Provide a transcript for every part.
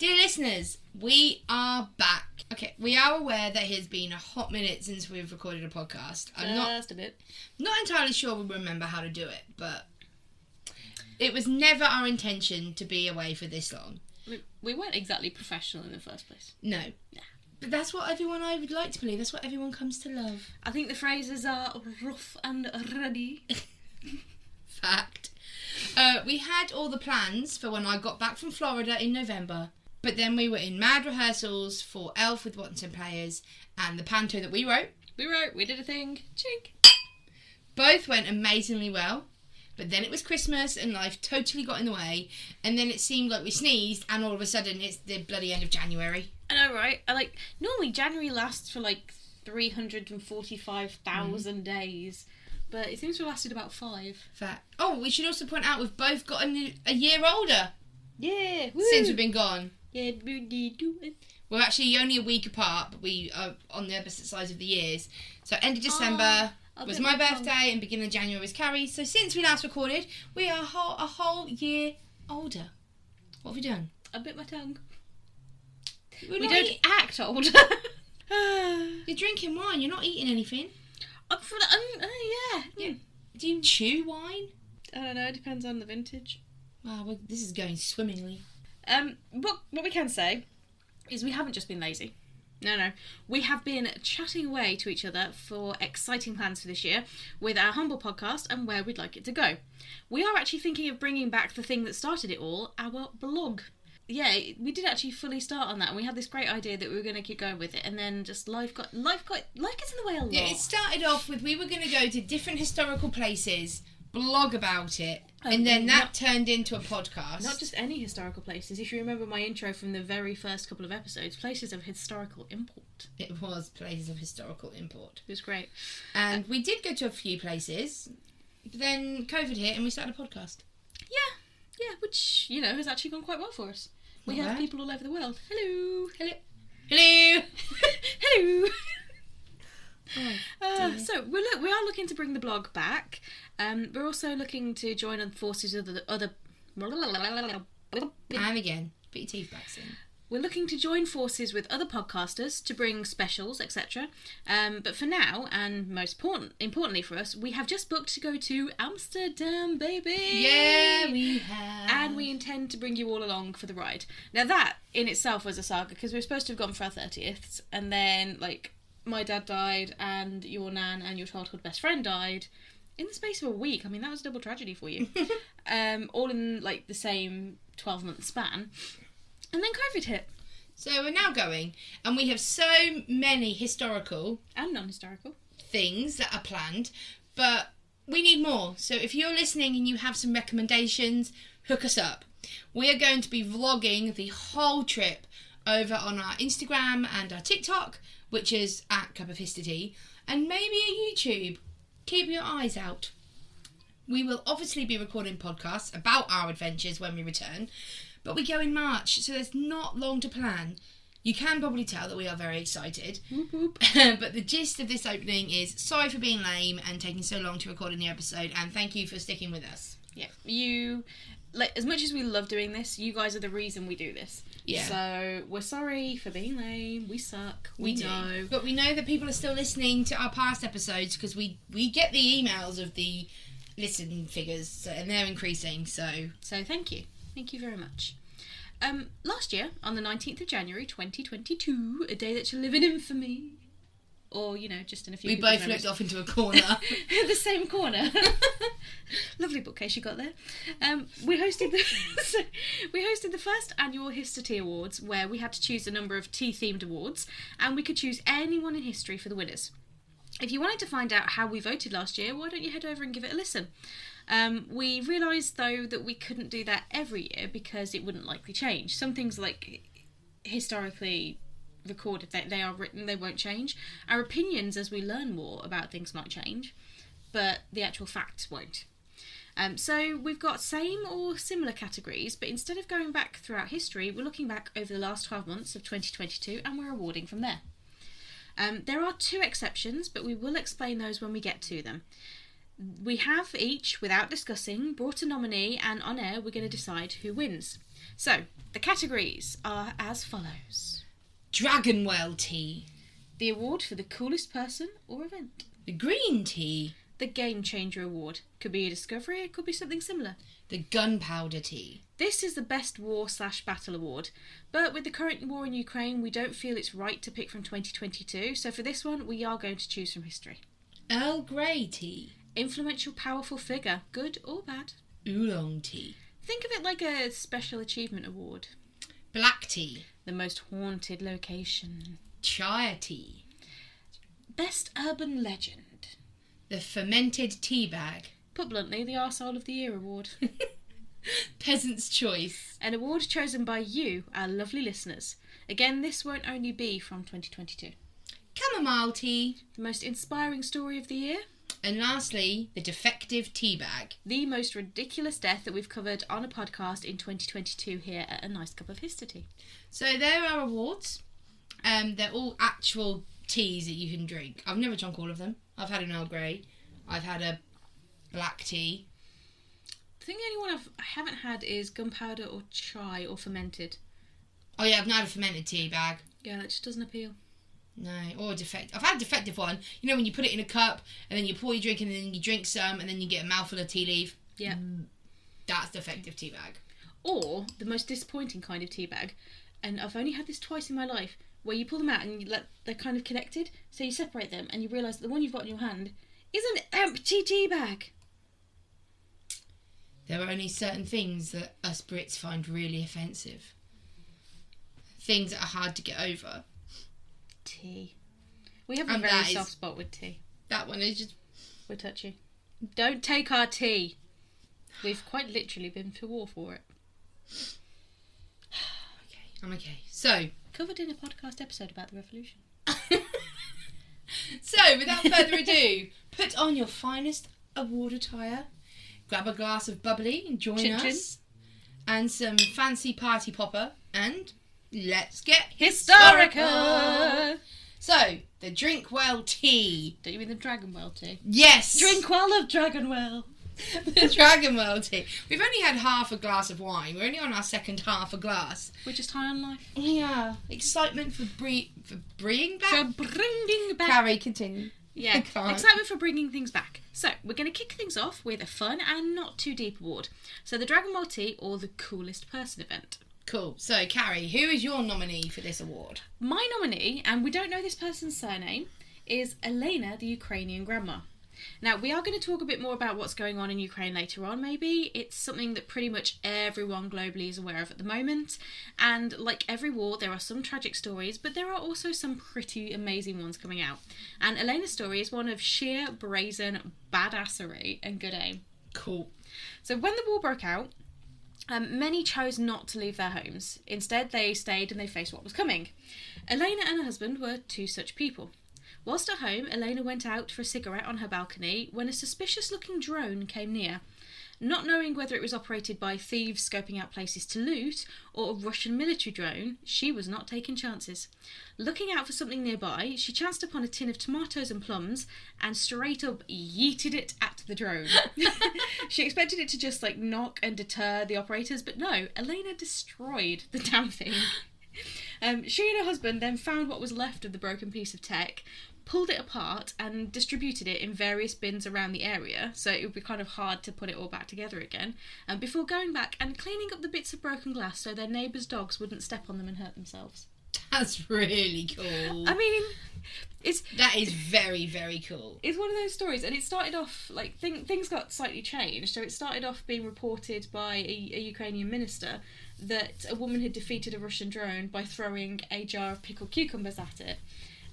Dear listeners, we are back. Okay, we are aware that it has been a hot minute since we've recorded a podcast. I'm Just a bit. not entirely sure we remember how to do it, but it was never our intention to be away for this long. We weren't exactly professional in the first place. No. But that's what I would like to believe. That's what everyone comes to love. I think the phrases are rough and ready. Fact. We had all the plans for when I got back from Florida in November, but then we were in mad rehearsals for Elf with Watson Players and the panto that we wrote. We did a thing. Chink. Both went amazingly well, but then it was Christmas and life totally got in the way, and then it seemed like we sneezed and all of a sudden it's the bloody end of January. I know, right? Normally January lasts for 345,000 days, but it seems to have lasted about 5. Fact. Oh, we should also point out we've both gotten a year older. Yeah, woo. Since we've been gone. Yeah, we do it. We're actually only a week apart, but we are on the opposite sides of the years. So end of December was my birthday and beginning of January was Carrie's. So since we last recorded, we are a whole year older. What have we done? I bit my tongue. We don't act older. You're drinking wine, you're not eating anything. Yeah. Do you chew wine? I don't know, it depends on the vintage. Wow, well, this is going swimmingly. What we can say is we haven't just been lazy. No. We have been chatting away to each other for exciting plans for this year with our humble podcast and where we'd like it to go. We are actually thinking of bringing back the thing that started it all, our blog. Yeah, we did actually fully start on that, and we had this great idea that we were going to keep going with it, and then just life gets in the way a lot. Yeah, it started off with we were going to go to different historical places, blog about it, and then that turned into a podcast. Not just any historical places. If you remember my intro from the very first couple of episodes, places of historical import. It was places of historical import. It was great. And we did go to a few places, but then COVID hit and we started a podcast. Yeah, which, has actually gone quite well for us. We have people all over the world. Hello. So we are looking to bring the blog back. We're also looking to join on forces with other. And again, put your teeth back soon. We're looking to join forces with other podcasters to bring specials, etc. But for now, and most importantly for us, we have just booked to go to Amsterdam, baby! Yeah, we have. And we intend to bring you all along for the ride. Now that, in itself, was a saga, because we were supposed to have gone for our 30th, and then, my dad died, and your nan and your childhood best friend died in the space of a week. I mean, that was a double tragedy for you. All in, the same 12-month span. And then COVID hit. So we're now going, and we have so many historical and non-historical things that are planned, but we need more. So if you're listening and you have some recommendations, hook us up. We are going to be vlogging the whole trip over on our Instagram and our TikTok, which is at Cup of Histortea, and maybe a YouTube. Keep your eyes out. We will obviously be recording podcasts about our adventures when we return, but we go in March, so there's not long to plan. You can probably tell that we are very excited. Whoop, whoop. But the gist of this opening is sorry for being lame and taking so long to record a new episode, and thank you for sticking with us. Yeah, as much as we love doing this, you guys are the reason we do this. Yeah. So we're sorry for being lame. We suck. We know. But we know that people are still listening to our past episodes because we get the emails of the listen figures, and they're increasing. So thank you. Thank you very much. Last year, on the 19th of January 2022, a day that shall live in infamy, or, just in a few we both looked off into a corner. The same corner. Lovely bookcase you got there. We hosted the first annual Histortea Awards, where we had to choose a number of tea-themed awards, and we could choose anyone in history for the winners. If you wanted to find out how we voted last year, why don't you head over and give it a listen? We realised, though, that we couldn't do that every year because it wouldn't likely change. Some things, historically recorded, they are written, they won't change. Our opinions as we learn more about things might change, but the actual facts won't. So we've got same or similar categories, but instead of going back throughout history, we're looking back over the last 12 months of 2022 and we're awarding from there. There are 2 exceptions, but we will explain those when we get to them. We have each, without discussing, brought a nominee, and on air we're going to decide who wins. So, the categories are as follows. Dragon Well Tea. The award for the coolest person or event. The Green Tea. The Game Changer Award. Could be a discovery, it could be something similar. The Gunpowder Tea. This is the best war/battle award, but with the current war in Ukraine, we don't feel it's right to pick from 2022, so for this one, we are going to choose from history. Earl Grey Tea. Influential, powerful figure, good or bad. Oolong Tea. Think of it like a special achievement award. Black Tea. The most haunted location. Chia Tea. Best urban legend. The Fermented Tea Bag. Put bluntly, the Arsehole of the Year award. Peasant's Choice. An award chosen by you, our lovely listeners. Again, this won't only be from 2022. Chamomile Tea. The most inspiring story of the year. And lastly, the Defective Tea Bag. The most ridiculous death that we've covered on a podcast in 2022 here at A Nice Cup of Histortea. So there are awards. They're all actual teas that you can drink. I've never drunk all of them. I've had an Earl Grey. I've had a black tea. I think the only one I haven't had is gunpowder or chai or fermented. Oh yeah, I've not had a fermented tea bag. Yeah, that just doesn't appeal. No, or a defective. I've had a defective one. You know when you put it in a cup and then you pour your drink and then you drink some and then you get a mouthful of tea leaf? Yeah. That's defective tea bag. Or the most disappointing kind of tea bag, and I've only had this twice in my life, where you pull them out and they're kind of connected, so you separate them and you realise that the one you've got in your hand is an empty tea bag. There are only certain things that us Brits find really offensive. Things that are hard to get over. Tea. We have a very soft spot with tea. That one is just... We're touchy. Don't take our tea. We've quite literally been to war for it. Okay, I'm okay. So... Covered in a podcast episode about the revolution. So, without further ado, put on your finest award attire, grab a glass of bubbly and join us, and some fancy party popper, and let's get historical! So, the Drink Well Tea. Don't you mean the Dragon Well tea? Yes! Drink well of Dragon Well. The Dragon Well Tea. We've only had half a glass of wine. We're only on our second half a glass. We're just high on life. Yeah. Excitement for bringing back? For bringing back. Carrie, continue. Yeah, excitement for bringing things back. So, we're going to kick things off with a fun and not too deep award. So, the Dragon Well Tea or the Coolest Person event. Cool. So, Carrie, who is your nominee for this award? My nominee, and we don't know this person's surname, is Elena, the Ukrainian grandma. Now, we are going to talk a bit more about what's going on in Ukraine later on, maybe. It's something that pretty much everyone globally is aware of at the moment. And like every war, there are some tragic stories, but there are also some pretty amazing ones coming out. And Elena's story is one of sheer, brazen badassery and good aim. Cool. So when the war broke out, many chose not to leave their homes. Instead, they stayed and they faced what was coming. Elena and her husband were two such people. Whilst at home, Elena went out for a cigarette on her balcony when a suspicious-looking drone came near. Not knowing whether it was operated by thieves scoping out places to loot or a Russian military drone, she was not taking chances. Looking out for something nearby, she chanced upon a tin of tomatoes and plums and straight up yeeted it at the drone. She expected it to just knock and deter the operators, but no, Elena destroyed the damn thing. She and her husband then found what was left of the broken piece of tech, pulled it apart and distributed it in various bins around the area, so it would be kind of hard to put it all back together again, before going back and cleaning up the bits of broken glass so their neighbours' dogs wouldn't step on them and hurt themselves. That's really cool. I mean, that is very, very cool. It's one of those stories, and it started off, things got slightly changed, so it started off being reported by a Ukrainian minister that a woman had defeated a Russian drone by throwing a jar of pickled cucumbers at it.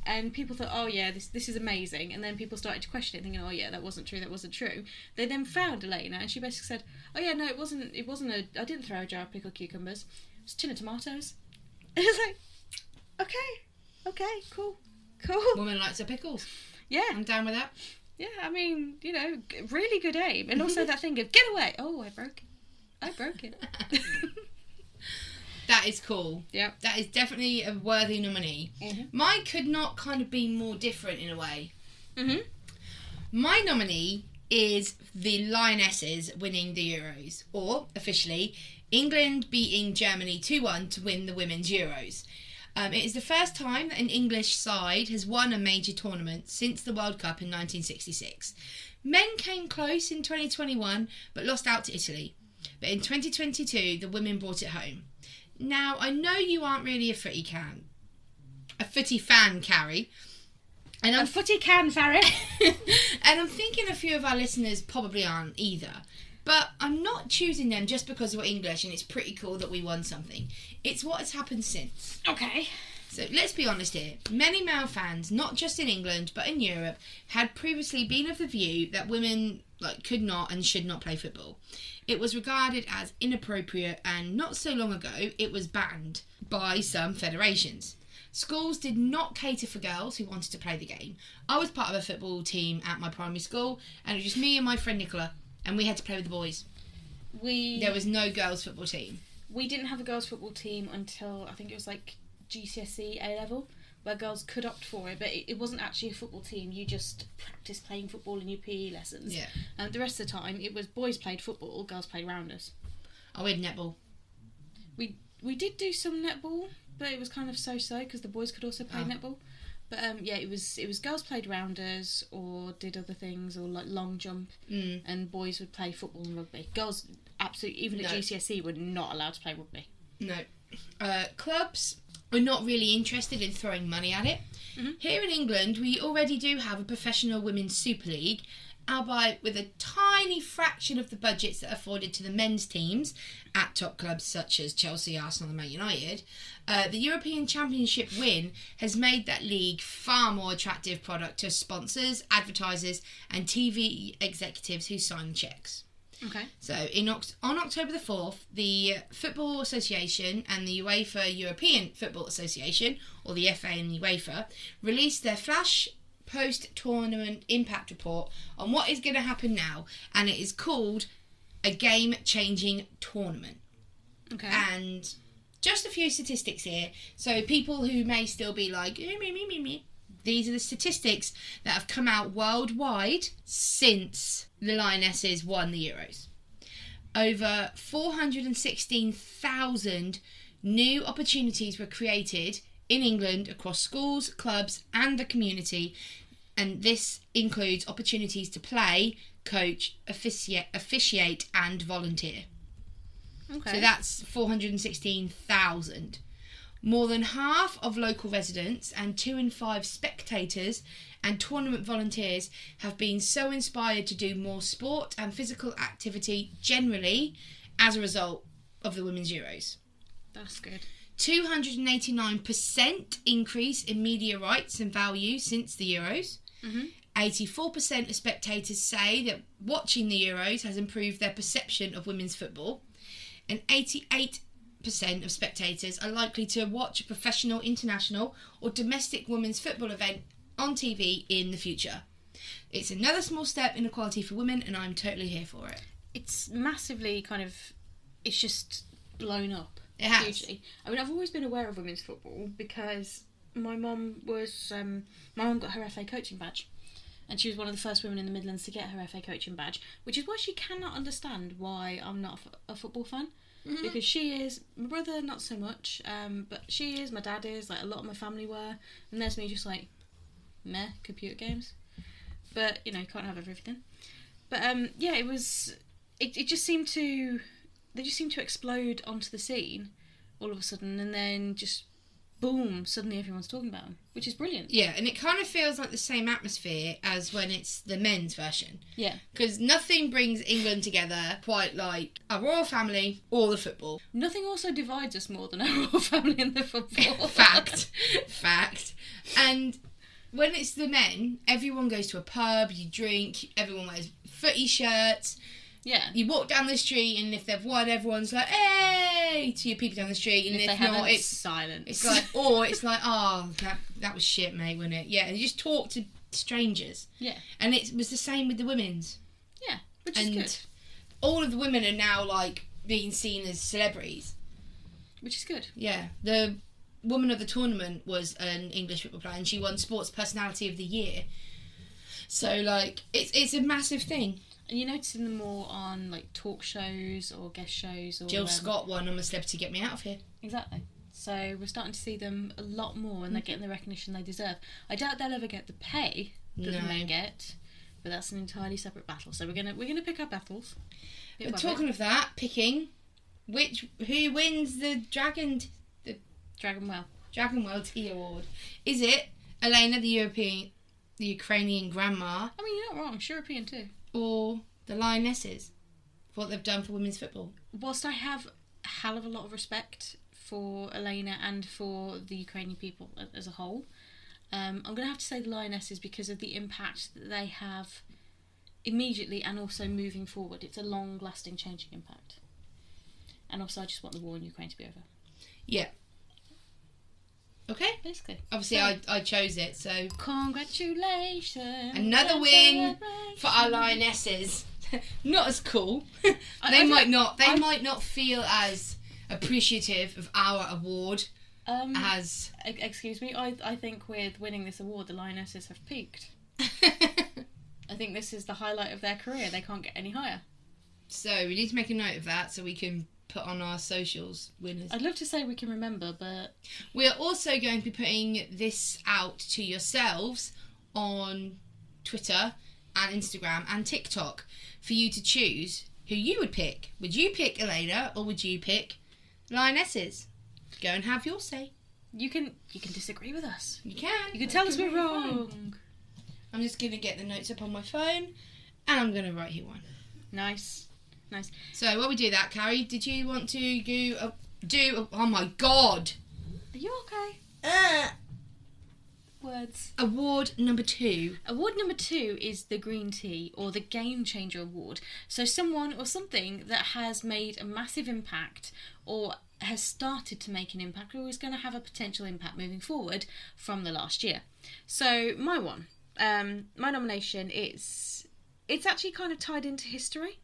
And people thought, oh yeah, this is amazing. And then people started to question it, thinking, oh yeah, that wasn't true. They then found Elena, and she basically said, oh yeah, no, it wasn't I didn't throw a jar of pickled cucumbers. It was a tin of tomatoes. And it's like, okay, cool. Woman likes her pickles. Yeah. I'm down with that. Yeah, I mean, really good aim. And also that thing of, get away. Oh, I broke it. That is cool. Yeah. That is definitely a worthy nominee. Mm-hmm. Mine could not kind of be more different in a way. Mm-hmm. My nominee is the Lionesses winning the Euros, or officially, England beating Germany 2-1 to win the Women's Euros. It is the first time that an English side has won a major tournament since the World Cup in 1966. Men came close in 2021 but lost out to Italy. But in 2022, the women brought it home. Now, I know you aren't really a footy fan, Carrie. And A footy can, Farrah. And I'm thinking a few of our listeners probably aren't either. But I'm not choosing them just because we're English and it's pretty cool that we won something. It's what has happened since. Okay. So let's be honest here. Many male fans, not just in England but in Europe, had previously been of the view that women could not and should not play football. It was regarded as inappropriate, and not so long ago it was banned by some federations. Schools did not cater for girls who wanted to play the game. I was part of a football team at my primary school, and it was just me and my friend Nicola, and we had to play with the boys. There was no girls' football team. We didn't have a girls' football team until I think it was GCSE A-level, where girls could opt for it, but it wasn't actually a football team. You just practiced playing football in your PE lessons. Yeah. And the rest of the time, it was boys played football, girls played rounders. Oh, we had netball. We did do some netball, but it was kind of so-so because the boys could also play netball. But it was girls played rounders or did other things, or long jump, and boys would play football and rugby. Girls, absolutely, even at GCSE, were not allowed to play rugby. No. Clubs are not really interested in throwing money at it. Mm-hmm. Here in England, we already do have a professional women's Super League, albeit with a tiny fraction of the budgets that are afforded to the men's teams at top clubs such as Chelsea, Arsenal and Man United. The European Championship win has made that league far more attractive product to sponsors, advertisers and TV executives who sign cheques. Okay. So on October the 4th, the Football Association and the UEFA European Football Association, or the FA and UEFA, released their flash post-tournament impact report on what is going to happen now, and it is called a game-changing tournament. Okay. And just a few statistics here. So people who may still be like, me. These are the statistics that have come out worldwide since the Lionesses won the Euros. Over 416,000 new opportunities were created in England across schools, clubs and the community, and this includes opportunities to play, coach, officiate and volunteer. Okay. So that's 416,000. More than half of local residents and 2 in 5 spectators and tournament volunteers have been so inspired to do more sport and physical activity generally as a result of the Women's Euros. That's good. 289% increase in media rights and value since the Euros. Mm-hmm. 84% of spectators say that watching the Euros has improved their perception of women's football. And 88% of spectators are likely to watch a professional, international or domestic women's football event on TV in the future. It's another small step in equality for women, and I'm totally here for it. It's massively it's just blown up. It has. Hugely. I mean, I've always been aware of women's football because my mum got her FA coaching badge. And she was one of the first women in the Midlands to get her FA coaching badge, which is why she cannot understand why I'm not a football fan. Mm-hmm. Because she is, my brother not so much, but she is, my dad is, a lot of my family were, and there's me just meh, computer games. But, you can't have everything. But, it just seemed to, they just seemed to explode onto the scene all of a sudden, and then just, boom, suddenly everyone's talking about them, which is brilliant. Yeah, and it kind of feels like the same atmosphere as when it's the men's version. Yeah. Because nothing brings England together quite like a royal family or the football. Nothing also divides us more than our royal family and the football. Fact. And when it's the men, everyone goes to a pub, you drink, everyone wears footy shirts. Yeah. You walk down the street, and if they've won, everyone's like, hey, to your people down the street. And if not, it's silence. It's oh, that was shit, mate, wasn't it? Yeah, and you just talk to strangers. Yeah. And it was the same with the women's. Yeah, which is good. All of the women are now, being seen as celebrities. Which is good. Yeah. The woman of the tournament was an English football player, and she won Sports Personality of the Year. So, like, it's a massive thing. And you're noticing them more on, like, talk shows or guest shows. Or Jill Scott won I'm a Celebrity, Get Me Out of Here. Exactly. So we're starting to see them a lot more, and they're getting the recognition they deserve. I doubt they'll ever get the pay that the men get, but that's an entirely separate battle. So we're gonna pick our battles. But talking of that, who wins the Dragon Well Tea Award? Is it Elena, the Ukrainian grandma? I mean, you're not wrong. It's European too. Or the Lionesses for what they've done for women's football? Whilst I have a hell of a lot of respect for Elena and for the Ukrainian people as a whole, I'm going to have to say the Lionesses because of the impact that they have immediately and also moving forward. It's a long-lasting changing impact. And also I just want the war in Ukraine to be over. Yeah. Okay. Basically. Obviously I chose it, so... Congratulations. Another win for our Lionesses. Not as cool. They might not feel as appreciative of our award as... Excuse me, I think with winning this award, the Lionesses have peaked. I think this is the highlight of their career. They can't get any higher. So we need to make a note of that so we can put on our socials winners. I'd love to say we can remember, but... We're also going to be putting this out to yourselves on Twitter and Instagram and TikTok for you to choose who you would pick. Would you pick Elena or would you pick Lionesses? Go and have your say. You can disagree with us. You can. You can tell us we're wrong. I'm just going to get the notes up on my phone and I'm going to write who won. Nice. So while we do that, Carrie, did you want to do oh my god. Are you okay? Words. Award number 2. Award number 2 is the Green Tea, or the Game Changer Award. So someone or something that has made a massive impact, or has started to make an impact, or is going to have a potential impact moving forward from the last year. So my nomination it's actually kind of tied into history.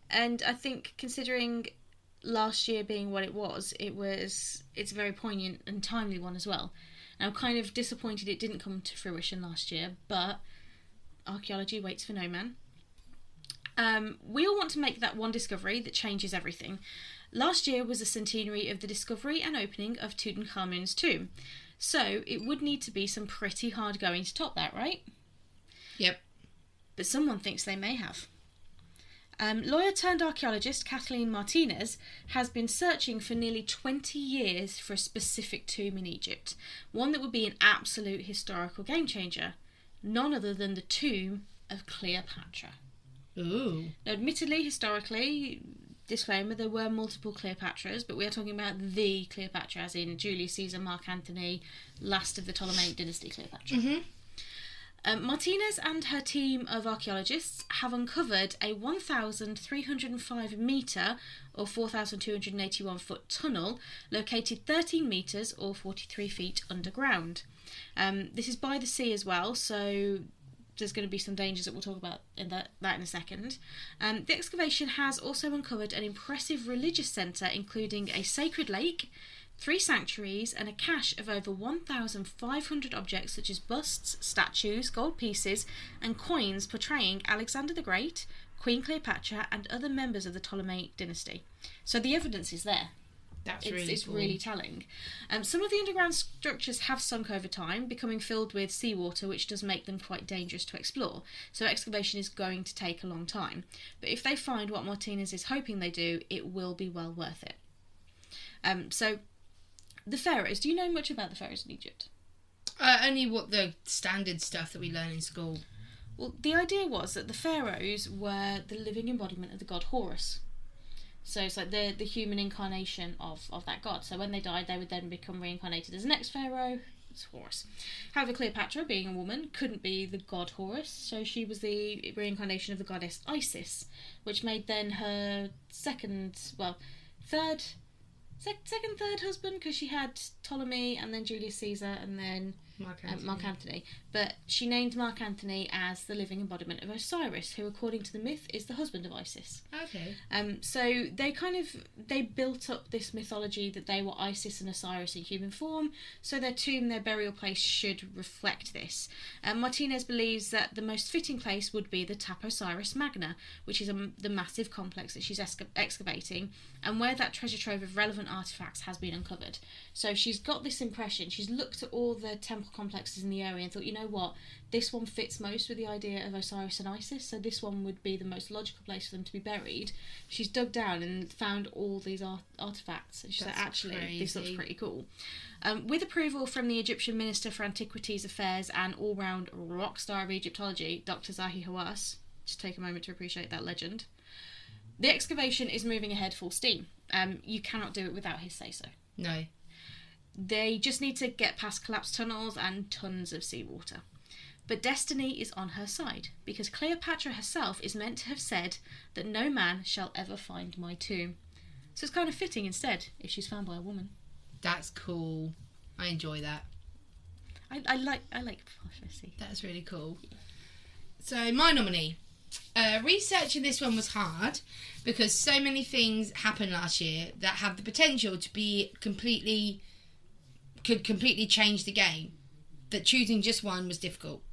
And I think considering last year being what it's a very poignant and timely one as well. And I'm kind of disappointed it didn't come to fruition last year, but archaeology waits for no man. We all want to make that one discovery that changes everything. Last year was the centenary of the discovery and opening of Tutankhamun's tomb. So it would need to be some pretty hard going to top that, right? Yep. But someone thinks they may have. Lawyer turned archaeologist Kathleen Martinez has been searching for nearly 20 years for a specific tomb in Egypt, one that would be an absolute historical game changer, none other than the tomb of Cleopatra. Ooh. Now, admittedly, historically, disclaimer, there were multiple Cleopatras, but we are talking about the Cleopatra, as in Julius Caesar, Mark Antony, last of the Ptolemaic dynasty Cleopatra. Mm-hmm. Martinez and her team of archaeologists have uncovered a 1,305 metre or 4,281 foot tunnel located 13 metres or 43 feet underground. This is by the sea as well, so there's going to be some dangers that we'll talk about in that in a second. The excavation has also uncovered an impressive religious centre including a sacred lake, 3 sanctuaries and a cache of over 1,500 objects such as busts, statues, gold pieces and coins portraying Alexander the Great, Queen Cleopatra and other members of the Ptolemaic dynasty. So the evidence is there. It's cool. really telling. Some of the underground structures have sunk over time, becoming filled with seawater, which does make them quite dangerous to explore. So excavation is going to take a long time. But if they find what Martinez is hoping they do, it will be well worth it. So the pharaohs. Do you know much about the pharaohs in Egypt? Only what the standard stuff that we learn in school. Well, the idea was that the pharaohs were the living embodiment of the god Horus. So it's like the human incarnation of that god. So when they died, they would then become reincarnated as the next pharaoh. It's Horus. However, Cleopatra, being a woman, couldn't be the god Horus, so she was the reincarnation of the goddess Isis, which made then her third husband, because she had Ptolemy and then Julius Caesar and then Mark Antony. But she named Mark Antony as the living embodiment of Osiris, who, according to the myth, is the husband of Isis. Okay. So they built up this mythology that they were Isis and Osiris in human form, so their tomb, their burial place should reflect this. Martinez believes that the most fitting place would be the Tap Osiris Magna, which is the massive complex that she's excavating, and where that treasure trove of relevant artefacts has been uncovered. So she's got this impression, she's looked at all the temple complexes in the area and thought, you know what, this one fits most with the idea of Osiris and Isis, so this one would be the most logical place for them to be buried. She's dug down and found all these artefacts, and she's like, actually, crazy. This looks pretty cool. With approval from the Egyptian Minister for Antiquities Affairs and all-round rock star of Egyptology, Dr. Zahi Hawass, just take a moment to appreciate that legend, the excavation is moving ahead full steam. You cannot do it without his say-so. No. They just need to get past collapsed tunnels and tons of seawater. But destiny is on her side, because Cleopatra herself is meant to have said that no man shall ever find my tomb. So it's kind of fitting instead if she's found by a woman. That's cool. I enjoy that. I like prophecy. That's really cool. So my nominee. Researching this one was hard because so many things happened last year that have the potential to be completely change the game. That choosing just one was difficult,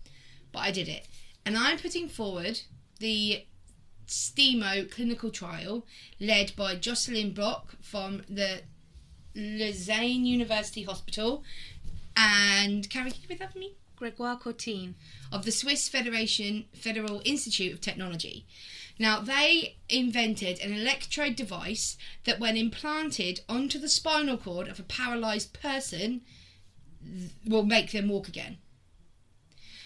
but I did it. And I'm putting forward the STEMO clinical trial led by Jocelyn Bloch from the Lausanne University Hospital and Carrie, can you read that for me? Gregoire Courtine of the Swiss Federal Institute of Technology. Now, they invented an electrode device that, when implanted onto the spinal cord of a paralysed person, will make them walk again.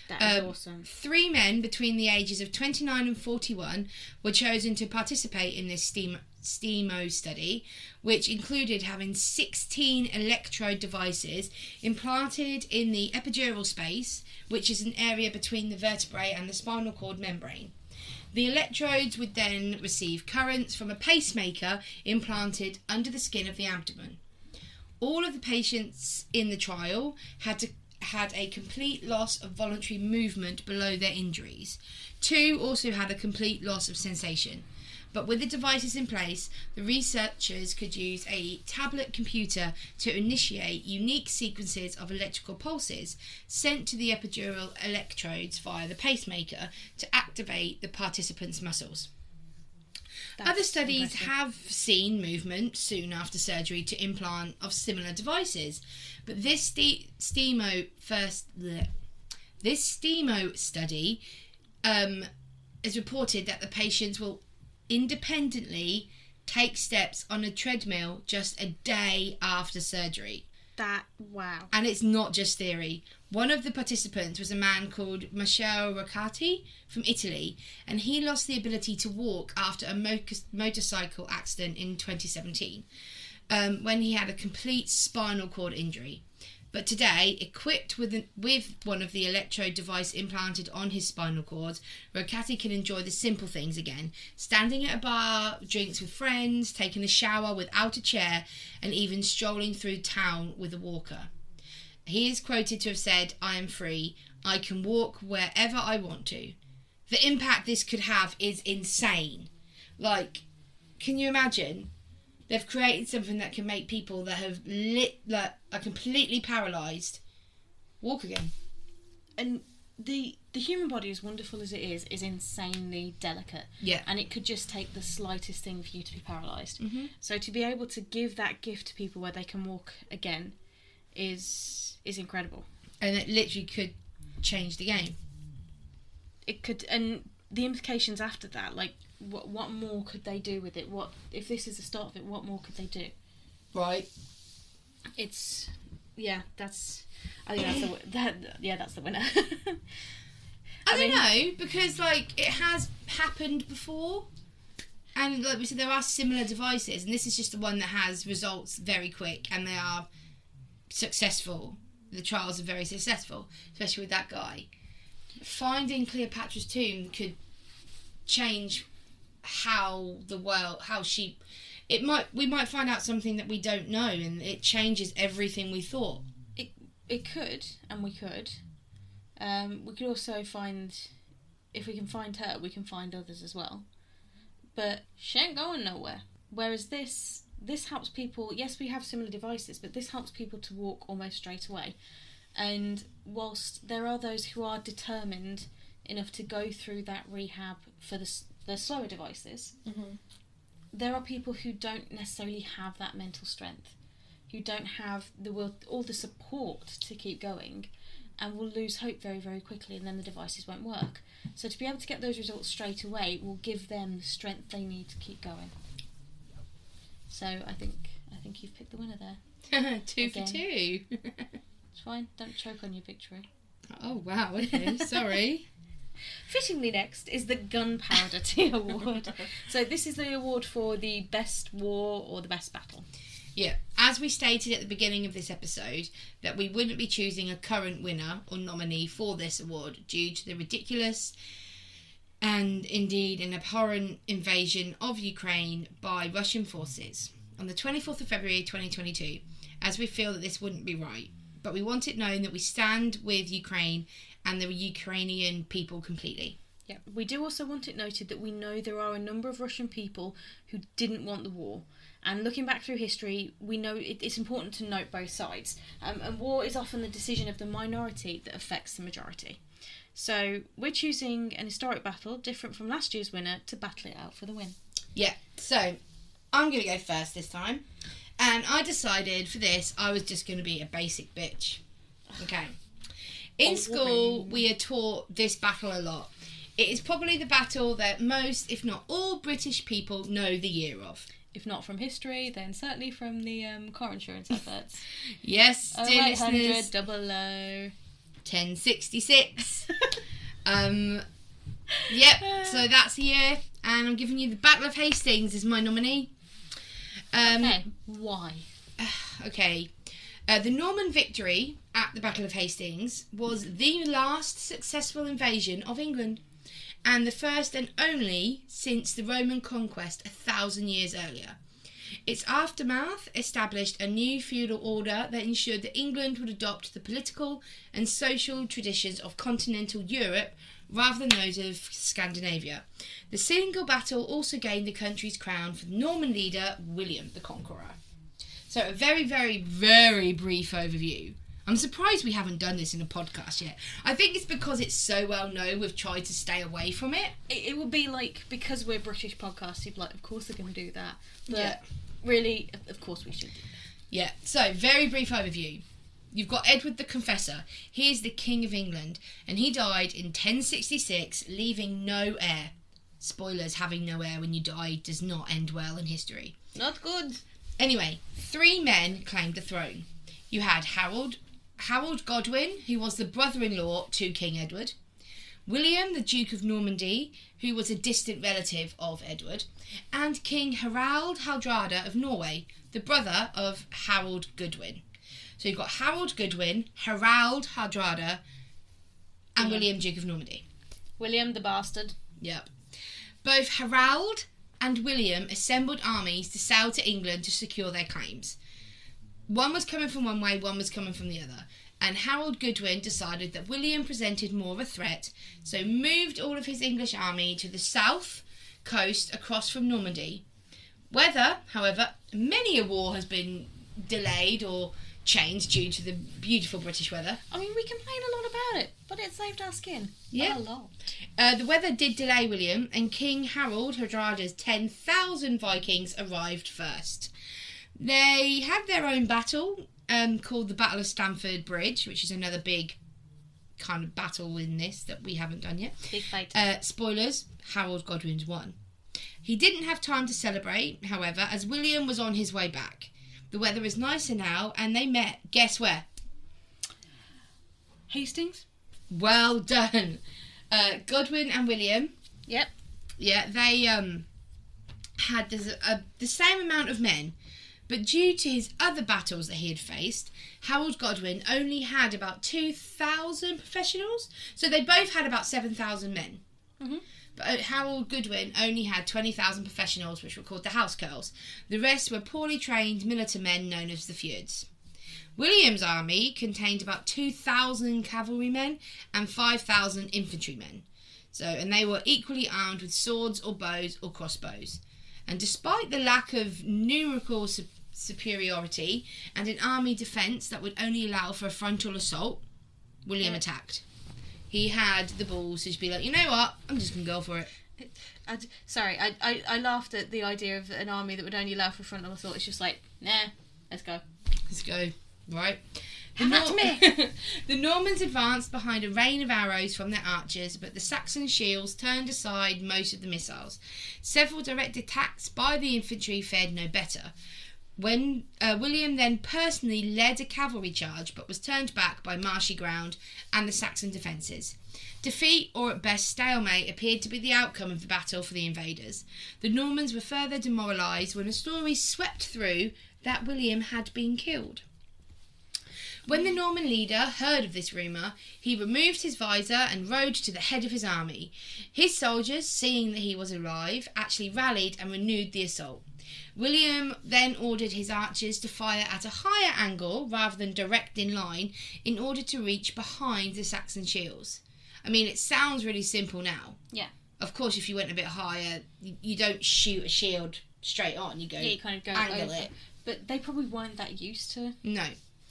That is awesome. 3 men between the ages of 29 and 41 were chosen to participate in this STEMO study, which included having 16 electrode devices implanted in the epidural space, which is an area between the vertebrae and the spinal cord membrane. The electrodes would then receive currents from a pacemaker implanted under the skin of the abdomen. All of the patients in the trial had a complete loss of voluntary movement below their injuries. 2 also had a complete loss of sensation. But with the devices in place, the researchers could use a tablet computer to initiate unique sequences of electrical pulses sent to the epidural electrodes via the pacemaker to activate the participants' muscles. Other studies have seen movement soon after surgery to implant of similar devices, but this STEMO study has reported that the patients will independently take steps on a treadmill just a day after surgery. Wow. And it's not just theory. One of the participants was a man called Matteo Roccati from Italy, and he lost the ability to walk after a motorcycle accident in 2017 when he had a complete spinal cord injury. But today, equipped with one of the electrode device implanted on his spinal cord, Roccati can enjoy the simple things again, standing at a bar, drinks with friends, taking a shower without a chair, and even strolling through town with a walker. He is quoted to have said, "I am free. I can walk wherever I want to." The impact this could have is insane. Like, can you imagine? They've created something that can make people that are completely paralysed walk again. And the human body, as wonderful as it is insanely delicate. Yeah. And it could just take the slightest thing for you to be paralysed. Mm-hmm. So to be able to give that gift to people where they can walk again is incredible. And it literally could change the game. It could, and the implications after that, like, what more could they do with it? What if this is the start of it? What more could they do? Right. It's that's the winner. I don't know, because like it has happened before, and like we said, there are similar devices, and this is just the one that has results very quick, and they are successful. The trials are very successful, especially with that guy. Finding Cleopatra's tomb could change we might find out something that we don't know, and it changes everything we thought. It could, and we could. We could also find, if we can find her, we can find others as well. But she ain't going nowhere. Whereas this helps people, yes, we have similar devices, but this helps people to walk almost straight away. And whilst there are those who are determined enough to go through that rehab for the slower devices, there are people who don't necessarily have that mental strength, who don't have the will or the support to keep going, and will lose hope very, very quickly, and then the devices won't work. So to be able to get those results straight away will give them the strength they need to keep going. So I think you've picked the winner there. 2 for 2. It's fine, don't choke on your victory. Oh wow, okay, sorry. Fittingly next is the Gunpowder Tea Award. So this is the award for the best war or the best battle. Yeah, as we stated at the beginning of this episode, that we wouldn't be choosing a current winner or nominee for this award due to the ridiculous and indeed an abhorrent invasion of Ukraine by Russian forces on the 24th of February 2022, as we feel that this wouldn't be right. But we want it known that we stand with Ukraine and the Ukrainian people completely. Yeah, we do also want it noted that we know there are a number of Russian people who didn't want the war. And looking back through history, we know it's important to note both sides. And war is often the decision of the minority that affects the majority. So we're choosing an historic battle, different from last year's winner, to battle it out for the win. Yeah, so I'm going to go first this time. And I decided for this, I was just going to be a basic bitch. Okay. In school, we are taught this battle a lot. It is probably the battle that most, if not all, British people know the year of. If not from history, then certainly from the car insurance adverts. Yes, dear listeners. 0800 00 1066. Yep, so that's the year. And I'm giving you the Battle of Hastings as my nominee. Okay, why? Okay. The Norman victory at the Battle of Hastings was the last successful invasion of England, and the first and only since the Roman conquest 1,000 years earlier. Its aftermath established a new feudal order that ensured that England would adopt the political and social traditions of continental Europe rather than those of Scandinavia. The single battle also gained the country's crown for the Norman leader, William the Conqueror. So a very, very, very brief overview. I'm surprised we haven't done this in a podcast yet. I think it's because it's so well known, we've tried to stay away from it. It would be like, because we're British podcasts, you'd be like, of course they're going to do that. But yeah. Really, of course we should do that. Yeah, so very brief overview. You've got Edward the Confessor. He is the King of England, and he died in 1066, leaving no heir. Spoilers, having no heir when you die does not end well in history. Not good. Anyway, 3 men claimed the throne. You had Harold Godwin, who was the brother-in-law to King Edward, William, the Duke of Normandy, who was a distant relative of Edward, and King Harald Hardrada of Norway, the brother of Harold Godwin. So you've got Harold Godwin, Harald Hardrada, and William, Duke of Normandy. William the bastard. Yep. Both Harald and William assembled armies to sail to England to secure their claims. One was coming from one way, one was coming from the other. And Harold Godwin decided that William presented more of a threat, so moved all of his English army to the south coast across from Normandy. Weather, however, many a war has been delayed or changed due to the beautiful British weather. I mean, we complain a lot about it, but it saved our skin. Yeah. A lot. The weather did delay William, and King Harold Hardrada's 10,000 Vikings arrived first. They had their own battle, called the Battle of Stamford Bridge, which is another big kind of battle in this that we haven't done yet. Big fight. Spoilers, Harold Godwin's won. He didn't have time to celebrate, however, as William was on his way back. The weather is nicer now, and they met, guess where? Hastings? Well done. Godwin and William. Yep. Yeah, they had the same amount of men, but due to his other battles that he had faced, Harold Godwin only had about 2,000 professionals, so they both had about 7,000 men. Mm-hmm. But Harold Godwin only had 20,000 professionals, which were called the housecarls. The rest were poorly trained militia men known as the feuds. William's army contained about 2,000 cavalrymen and 5,000 infantrymen. And they were equally armed with swords or bows or crossbows. And despite the lack of numerical superiority and an army defence that would only allow for a frontal assault, William attacked. He had the balls to just be like, you know what, I'm just going to go for it. I laughed at the idea of an army that would only allow for a frontal assault. It's just like, nah, let's go. Let's go. Right. The Normans advanced behind a rain of arrows from their archers, but the Saxon shields turned aside most of the missiles. Several direct attacks by the infantry fared no better. When William then personally led a cavalry charge, but was turned back by marshy ground and the Saxon defences. Defeat, or at best stalemate, appeared to be the outcome of the battle for the invaders. The Normans were further demoralised when a story swept through that William had been killed. When the Norman leader heard of this rumour, he removed his visor and rode to the head of his army. His soldiers, seeing that he was alive, actually rallied and renewed the assault. William then ordered his archers to fire at a higher angle rather than direct in line in order to reach behind the Saxon shields. I mean, it sounds really simple now. Yeah. Of course, if you went a bit higher, you don't shoot a shield straight on. You kind of go angle over it. But they probably weren't that used to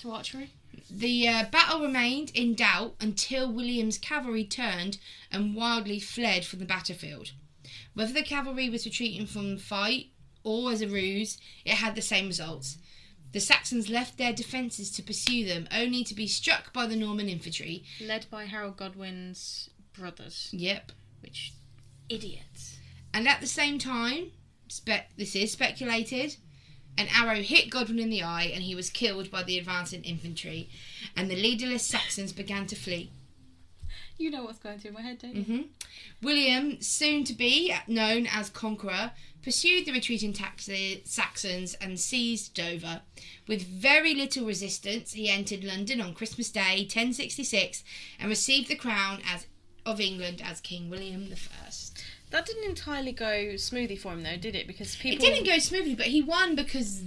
archery. The battle remained in doubt until William's cavalry turned and wildly fled from the battlefield. Whether the cavalry was retreating from the fight or as a ruse, it had the same results. The Saxons left their defences to pursue them, only to be struck by the Norman infantry. Led by Harold Godwin's brothers. Yep. Which, idiots. And at the same time, this is speculated, an arrow hit Godwin in the eye and he was killed by the advancing infantry, and the leaderless Saxons began to flee. You know what's going through my head, don't you? Mm-hmm. William, soon to be known as Conqueror, pursued the retreating Saxons and seized Dover. With very little resistance, he entered London on Christmas Day, 1066, and received the crown of England as King William I. That didn't entirely go smoothly for him, though, did it? Because people... It didn't go smoothly, but he won because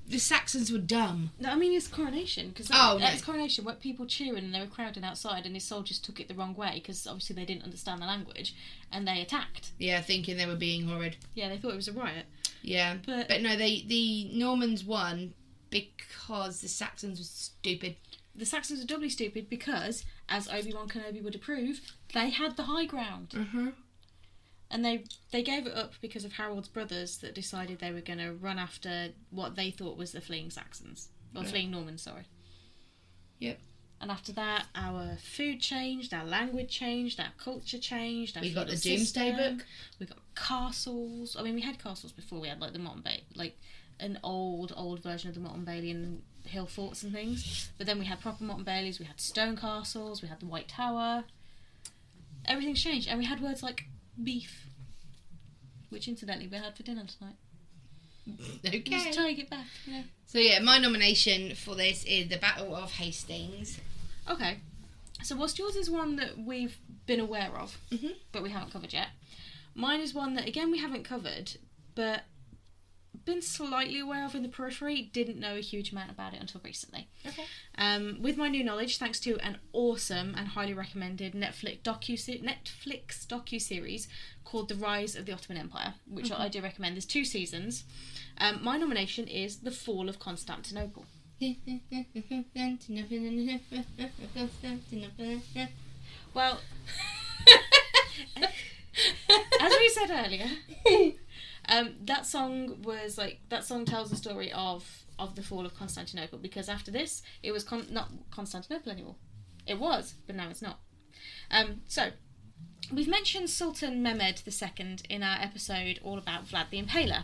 the Saxons were dumb. No, I mean his coronation. Because at his coronation, were people cheering and they were crowding outside, and his soldiers took it the wrong way because obviously they didn't understand the language, and they attacked. Yeah, thinking they were being horrid. Yeah, they thought it was a riot. Yeah, but no, the Normans won because the Saxons were stupid. The Saxons were doubly stupid because, as Obi-Wan Kenobi would approve, they had the high ground. Mm-hmm. And they gave it up because of Harold's brothers that decided they were going to run after what they thought was the fleeing Saxons. Or fleeing Normans, sorry. Yep. And after that, our food changed, our language changed, our culture changed. We got the Doomsday Book. We got castles. I mean, we had castles before. We had like the like an old version of the Motte and Bailey and hill forts and things. But then we had proper Motte and Baileys. We had stone castles. We had the White Tower. Everything's changed, and we had words like beef, which incidentally we had for dinner tonight. Okay. Just trying to get back, yeah. So yeah, my nomination for this is the Battle of Hastings. Okay. So whilst yours is one that we've been aware of, but we haven't covered yet, mine is one that, again, we haven't covered, but been slightly aware of in the periphery, didn't know a huge amount about it until recently. Okay. With my new knowledge, thanks to an awesome and highly recommended Netflix docu-series called The Rise of the Ottoman Empire, which I do recommend. There's 2 seasons. My nomination is The Fall of Constantinople. Well, as we said earlier, that song tells the story of the fall of Constantinople, because after this it was not Constantinople anymore. It was, but now it's not. So we've mentioned Sultan Mehmed II in our episode all about Vlad the Impaler.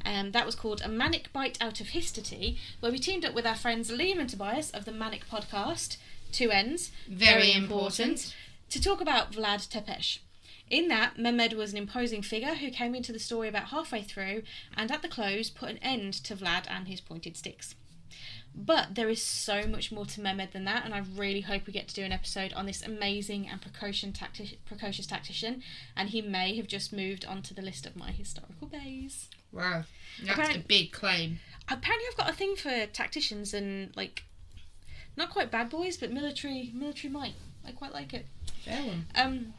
That was called A Manic Bite Out of Histortea, where we teamed up with our friends Liam and Tobias of the Manic Podcast, 2 N's, very important, to talk about Vlad Tepes. In that, Mehmed was an imposing figure who came into the story about halfway through, and at the close put an end to Vlad and his pointed sticks. But there is so much more to Mehmed than that, and I really hope we get to do an episode on this amazing and precocious tactician, and he may have just moved onto the list of my historical bays. Wow, that's a big claim. Apparently I've got a thing for tacticians and, like, Not quite bad boys, but military might. I quite like it. Fair one.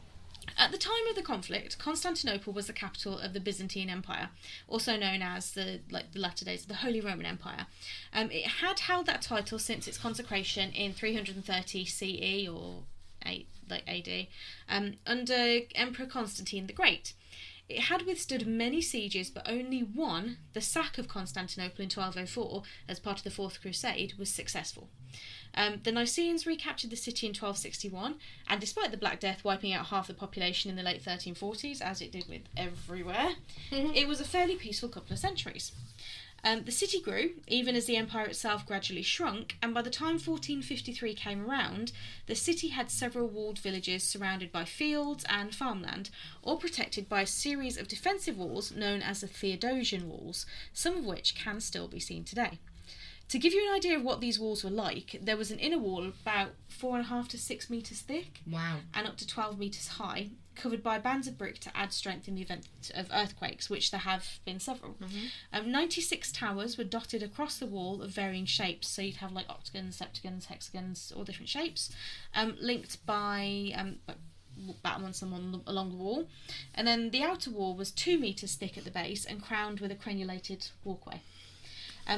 At the time of the conflict, Constantinople was the capital of the Byzantine Empire, also known as the latter days of the Holy Roman Empire. It had held that title since its consecration in 330 CE or AD, under Emperor Constantine the Great. It had withstood many sieges, but only one, the sack of Constantinople in 1204, as part of the Fourth Crusade, was successful. The Nicaeans recaptured the city in 1261, and despite the Black Death wiping out half the population in the late 1340s, as it did with everywhere, it was a fairly peaceful couple of centuries. The city grew, even as the empire itself gradually shrunk, and by the time 1453 came around, the city had several walled villages surrounded by fields and farmland, all protected by a series of defensive walls known as the Theodosian walls, some of which can still be seen today. To give you an idea of what these walls were like, there was an inner wall about 4.5 to 6 metres thick, wow, and up to 12 metres high, covered by bands of brick to add strength in the event of earthquakes, which there have been several. 96 towers were dotted across the wall of varying shapes, so you'd have like octagons, septagons, hexagons, all different shapes, linked by battlements along the wall. And then the outer wall was 2 metres thick at the base and crowned with a crenulated walkway.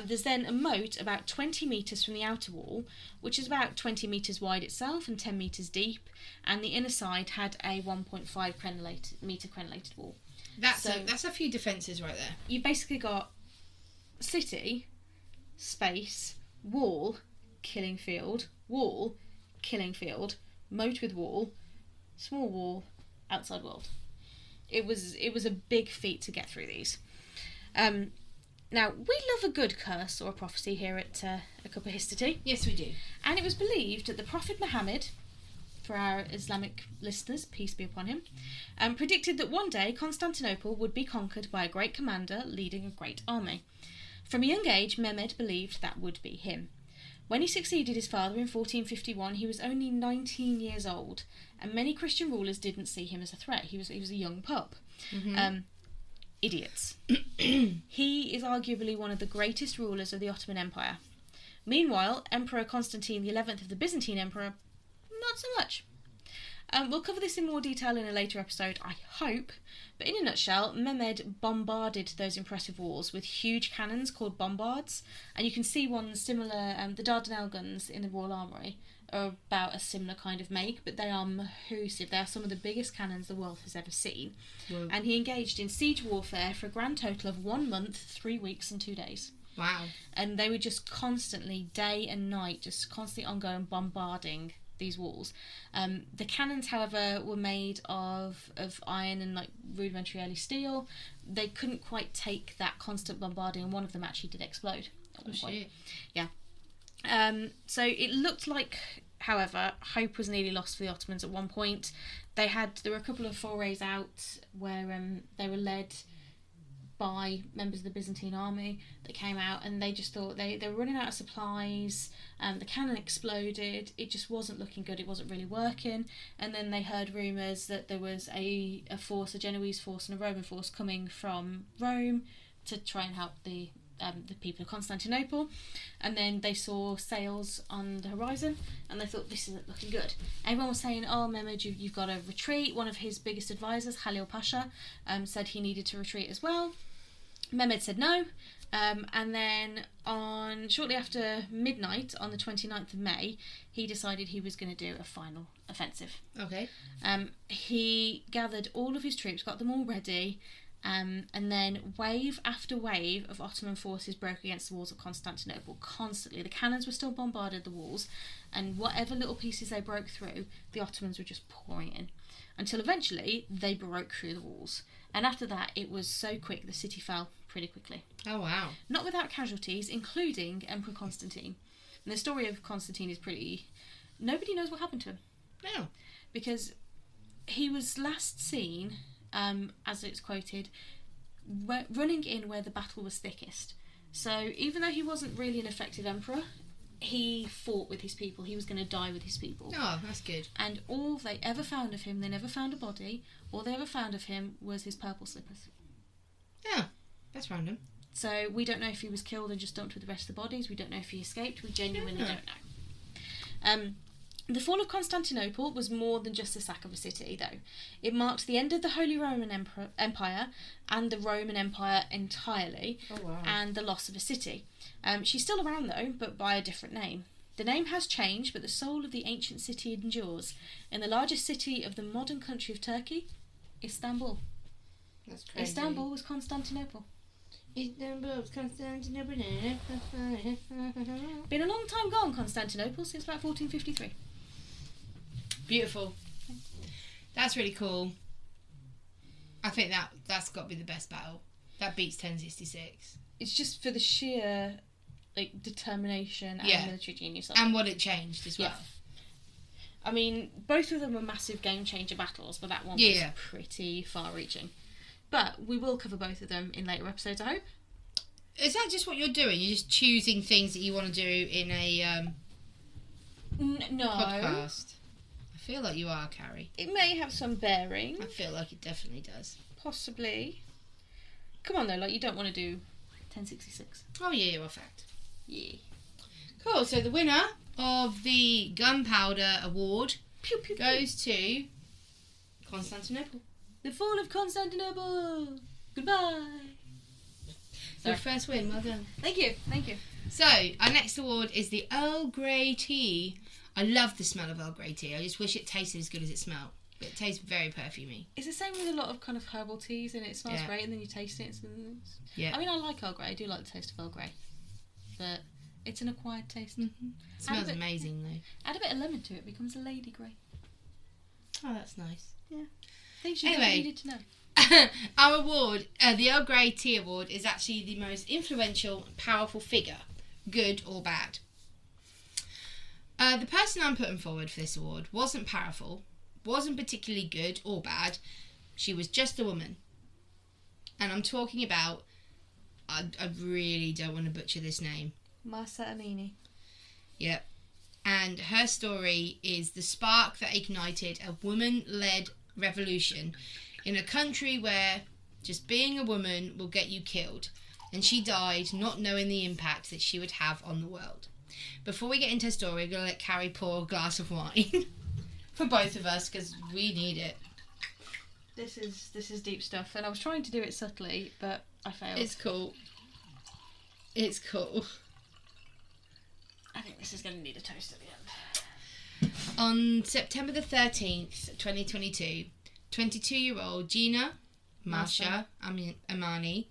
There's then a moat about 20 metres from the outer wall, which is about 20 metres wide itself and 10 metres deep, and the inner side had a 1.5 metre crenulated wall. That's a few defences right there. You've basically got city, space, wall, killing field, wall, killing field, moat with wall, small wall, outside world. It was a big feat to get through these. Now, we love a good curse or a prophecy here at A Cup of Histortea. Yes, we do. And it was believed that the Prophet Muhammad, for our Islamic listeners, peace be upon him, predicted that one day Constantinople would be conquered by a great commander leading a great army. From a young age, Mehmed believed that would be him. When he succeeded his father in 1451, he was only 19 years old, and many Christian rulers didn't see him as a threat. He was a young pup. Idiots. He is arguably one of the greatest rulers of the Ottoman Empire. Meanwhile, Emperor Constantine XI of the Byzantine Empire, not so much. We'll cover this in more detail in a later episode, I hope, but in a nutshell, Mehmed bombarded those impressive walls with huge cannons called bombards, and you can see one similar, the Dardanelles guns in the Royal Armoury are about a similar kind of make, but they are massive. They are some of the biggest cannons the world has ever seen. Whoa. And he engaged in siege warfare for a grand total of 1 month, 3 weeks and 2 days. Wow. And they were just constantly, day and night, just constantly ongoing bombarding these walls. The cannons, however, were made of iron and like rudimentary early steel. They couldn't quite take that constant bombarding, and one of them actually did explode at one point. Shit. Yeah. So it looked like, however, hope was nearly lost for the Ottomans at one point. There were a couple of forays out where they were led by members of the Byzantine army that came out, and they just thought they were running out of supplies. The cannon exploded. It just wasn't looking good. It wasn't really working. And then they heard rumours that there was a Genoese force and a Roman force coming from Rome to try and help the people of Constantinople, and then they saw sails on the horizon and they thought, this isn't looking good. Everyone was saying, oh Mehmed, you've got to retreat. One of his biggest advisors, Halil Pasha, said he needed to retreat as well. Mehmed said no, and then shortly after midnight on the 29th of May, he decided he was going to do a final offensive. Okay. He gathered all of his troops, got them all ready, and then wave after wave of Ottoman forces broke against the walls of Constantinople constantly. The cannons were still bombarded the walls, and whatever little pieces they broke through, the Ottomans were just pouring in, until eventually they broke through the walls. And after that, it was so quick, the city fell pretty quickly. Oh wow. Not without casualties, including Emperor Constantine. And the story of Constantine is pretty... Nobody knows what happened to him. No. Because he was last seen, as it's quoted, running in where the battle was thickest. So even though he wasn't really an effective emperor, he fought with his people. He was going to die with his people. Oh, that's good. And all they ever found of him, they never found a body. All they ever found of him was his purple slippers. Yeah, that's random. So we don't know if he was killed and just dumped with the rest of the bodies. We don't know if he escaped. We genuinely don't know. The fall of Constantinople was more than just the sack of a city, though. It marked the end of the Holy Roman Empire and the Roman Empire entirely, and the loss of a city. She's still around, though, but by a different name. The name has changed, but the soul of the ancient city endures. In the largest city of the modern country of Turkey, Istanbul. That's crazy. Istanbul was Constantinople. Istanbul was Constantinople. Been a long time gone, Constantinople, since about 1453. Beautiful. That's really cool. I think that's got to be the best battle. That beats 1066. It's just for the sheer determination and military genius. And what it changed as well. I mean, both of them were massive game changer battles, but that one was pretty far reaching. But we will cover both of them in later episodes, I hope. Is that just what you're doing? You're just choosing things that you want to do in a no podcast? I feel like you are, Carrie. It may have some bearing. I feel like it definitely does. Possibly. Come on, though, you don't want to do 1066. Oh, yeah, you're a fact. Yeah. Cool, so the winner of the Gunpowder Award goes to Constantinople. The fall of Constantinople! Goodbye! Your first win, well done. Thank you. So, our next award is the Earl Grey tea. I love the smell of Earl Grey tea. I just wish it tasted as good as it smelled. But it tastes very perfumey. It's the same with a lot of kind of herbal teas, and it smells great, and then you taste it. I mean, I like Earl Grey. I do like the taste of Earl Grey. But it's an acquired taste. Mm-hmm. It smells amazing, though. Add a bit of lemon to it, it becomes a Lady Grey. Oh, that's nice. Yeah. Things you needed to know. Our award, the Earl Grey Tea Award, is actually the most influential and powerful figure, good or bad. The person I'm putting forward for this award wasn't powerful, wasn't particularly good or bad. She was just a woman. And I'm talking about, I really don't want to butcher this name. Mahsa Amini. Yep. And her story is the spark that ignited a woman-led revolution in a country where just being a woman will get you killed. And she died not knowing the impact that she would have on the world. Before we get into her story, I'm going to let Carrie pour a glass of wine for both of us because we need it. This is deep stuff, and I was trying to do it subtly, but I failed. It's cool. It's cool. I think this is going to need a toast at the end. On September the 13th, 2022, 22-year-old Gina Mahsa Amini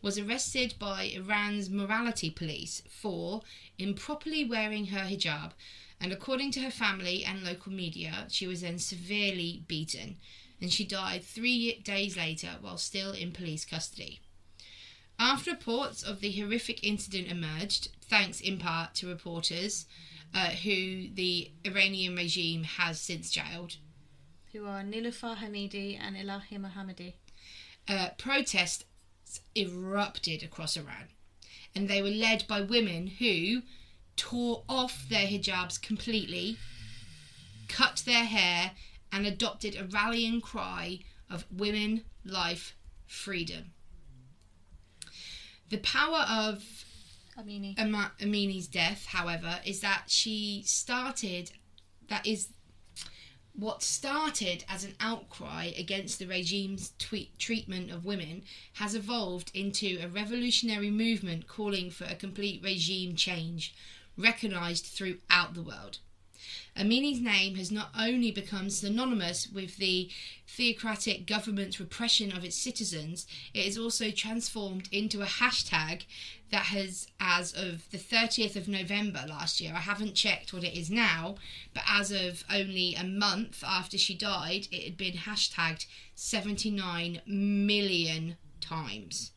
was arrested by Iran's morality police for improperly wearing her hijab, and according to her family and local media, she was then severely beaten, and she died 3 days later while still in police custody. After reports of the horrific incident emerged, thanks in part to reporters who the Iranian regime has since jailed, who are Niloufar Hamidi and Elahi Mohammadi. Protests erupted across Iran, and they were led by women who tore off their hijabs completely, cut their hair, and adopted a rallying cry of women, life, freedom. The power of Amini's death, however, is that what started as an outcry against the regime's treatment of women has evolved into a revolutionary movement calling for a complete regime change, recognised throughout the world. Amini's name has not only become synonymous with the theocratic government's repression of its citizens, it is also transformed into a hashtag that has, as of the 30th of November last year, I haven't checked what it is now, but as of only a month after she died, it had been hashtagged 79 million times.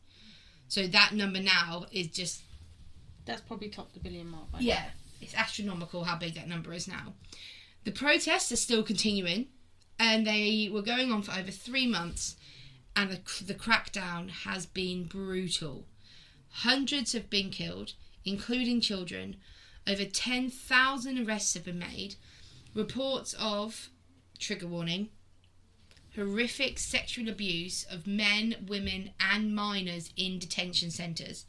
So that number now is just... That's probably topped the billion mark. Yeah, it's astronomical how big that number is now. The protests are still continuing, and they were going on for over 3 months, and the crackdown has been brutal. Hundreds have been killed, including children. Over 10,000 arrests have been made. Reports of, trigger warning, horrific sexual abuse of men, women and minors in detention centres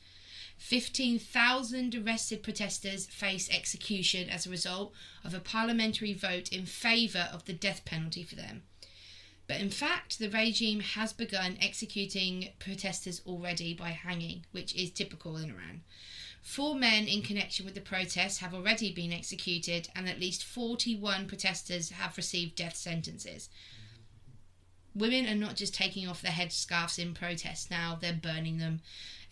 15,000 arrested protesters face execution as a result of a parliamentary vote in favour of the death penalty for them. But in fact, the regime has begun executing protesters already by hanging, which is typical in Iran. 4 men in connection with the protests have already been executed, and at least 41 protesters have received death sentences. Women are not just taking off their headscarves in protest now, they're burning them.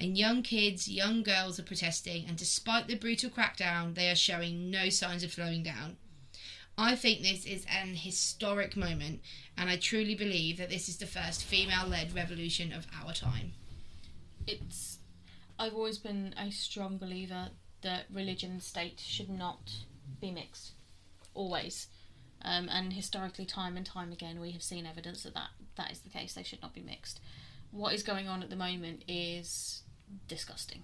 And young kids, young girls are protesting, and despite the brutal crackdown, they are showing no signs of slowing down. I think this is an historic moment, and I truly believe that this is the first female-led revolution of our time. I've always been a strong believer that religion and state should not be mixed. Always. And historically, time and time again, we have seen evidence that is the case. They should not be mixed. What is going on at the moment is disgusting.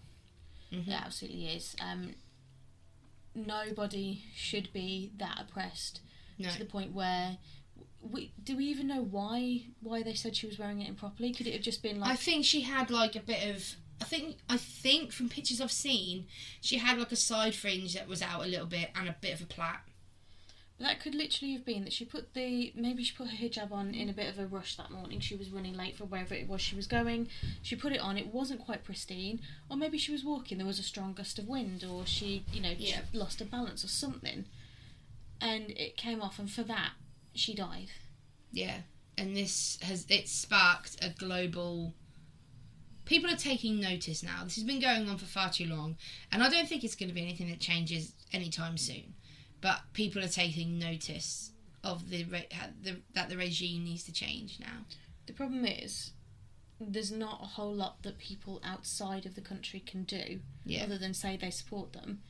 Mm-hmm. It absolutely is. Nobody should be that oppressed to the point where do we even know why they said she was wearing it improperly? Could it have just been like... I think she had like a bit of... I think from pictures I've seen, she had like a side fringe that was out a little bit and a bit of a plait. But that could literally have been that maybe she put her hijab on in a bit of a rush that morning. She was running late for wherever it was she was going. She put it on, it wasn't quite pristine. Or maybe she was walking, there was a strong gust of wind, or she lost her balance or something. And it came off, and for that, she died. Yeah, and it's sparked a global... People are taking notice now. This has been going on for far too long, and I don't think it's going to be anything that changes anytime soon. But people are taking notice of that the regime needs to change now. The problem is, there's not a whole lot that people outside of the country can do, other than say they support them,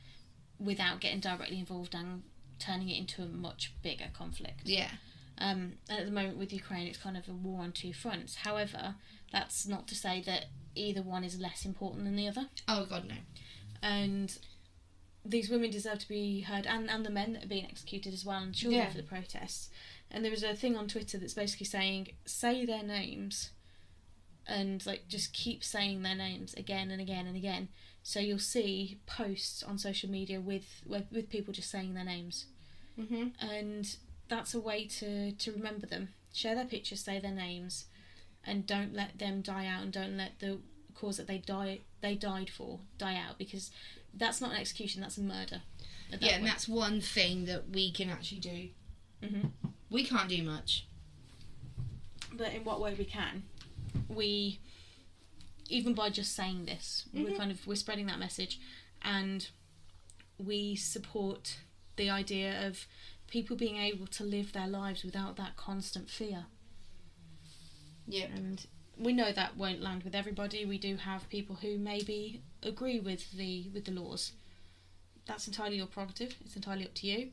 without getting directly involved and turning it into a much bigger conflict. Yeah. And at the moment with Ukraine, it's kind of a war on two fronts. However, that's not to say that either one is less important than the other. Oh, God, no. And these women deserve to be heard, and the men that are being executed as well, and children for the protests. And there was a thing on Twitter that's basically saying, say their names, and like just keep saying their names again and again and again. So you'll see posts on social media with people just saying their names. Mm-hmm. And that's a way to remember them. Share their pictures, say their names, and don't let them die out, and don't let the cause that they died for die out, because that's not an execution, that's a murder. Yeah, and that's one thing that we can actually do. Mm-hmm. We can't do much. But in what way we can? We, even by just saying this, we're spreading that message, and we support the idea of people being able to live their lives without that constant fear. Yeah. And we know that won't land with everybody. We do have people who maybe agree with the laws. That's entirely your prerogative. It's entirely up to you.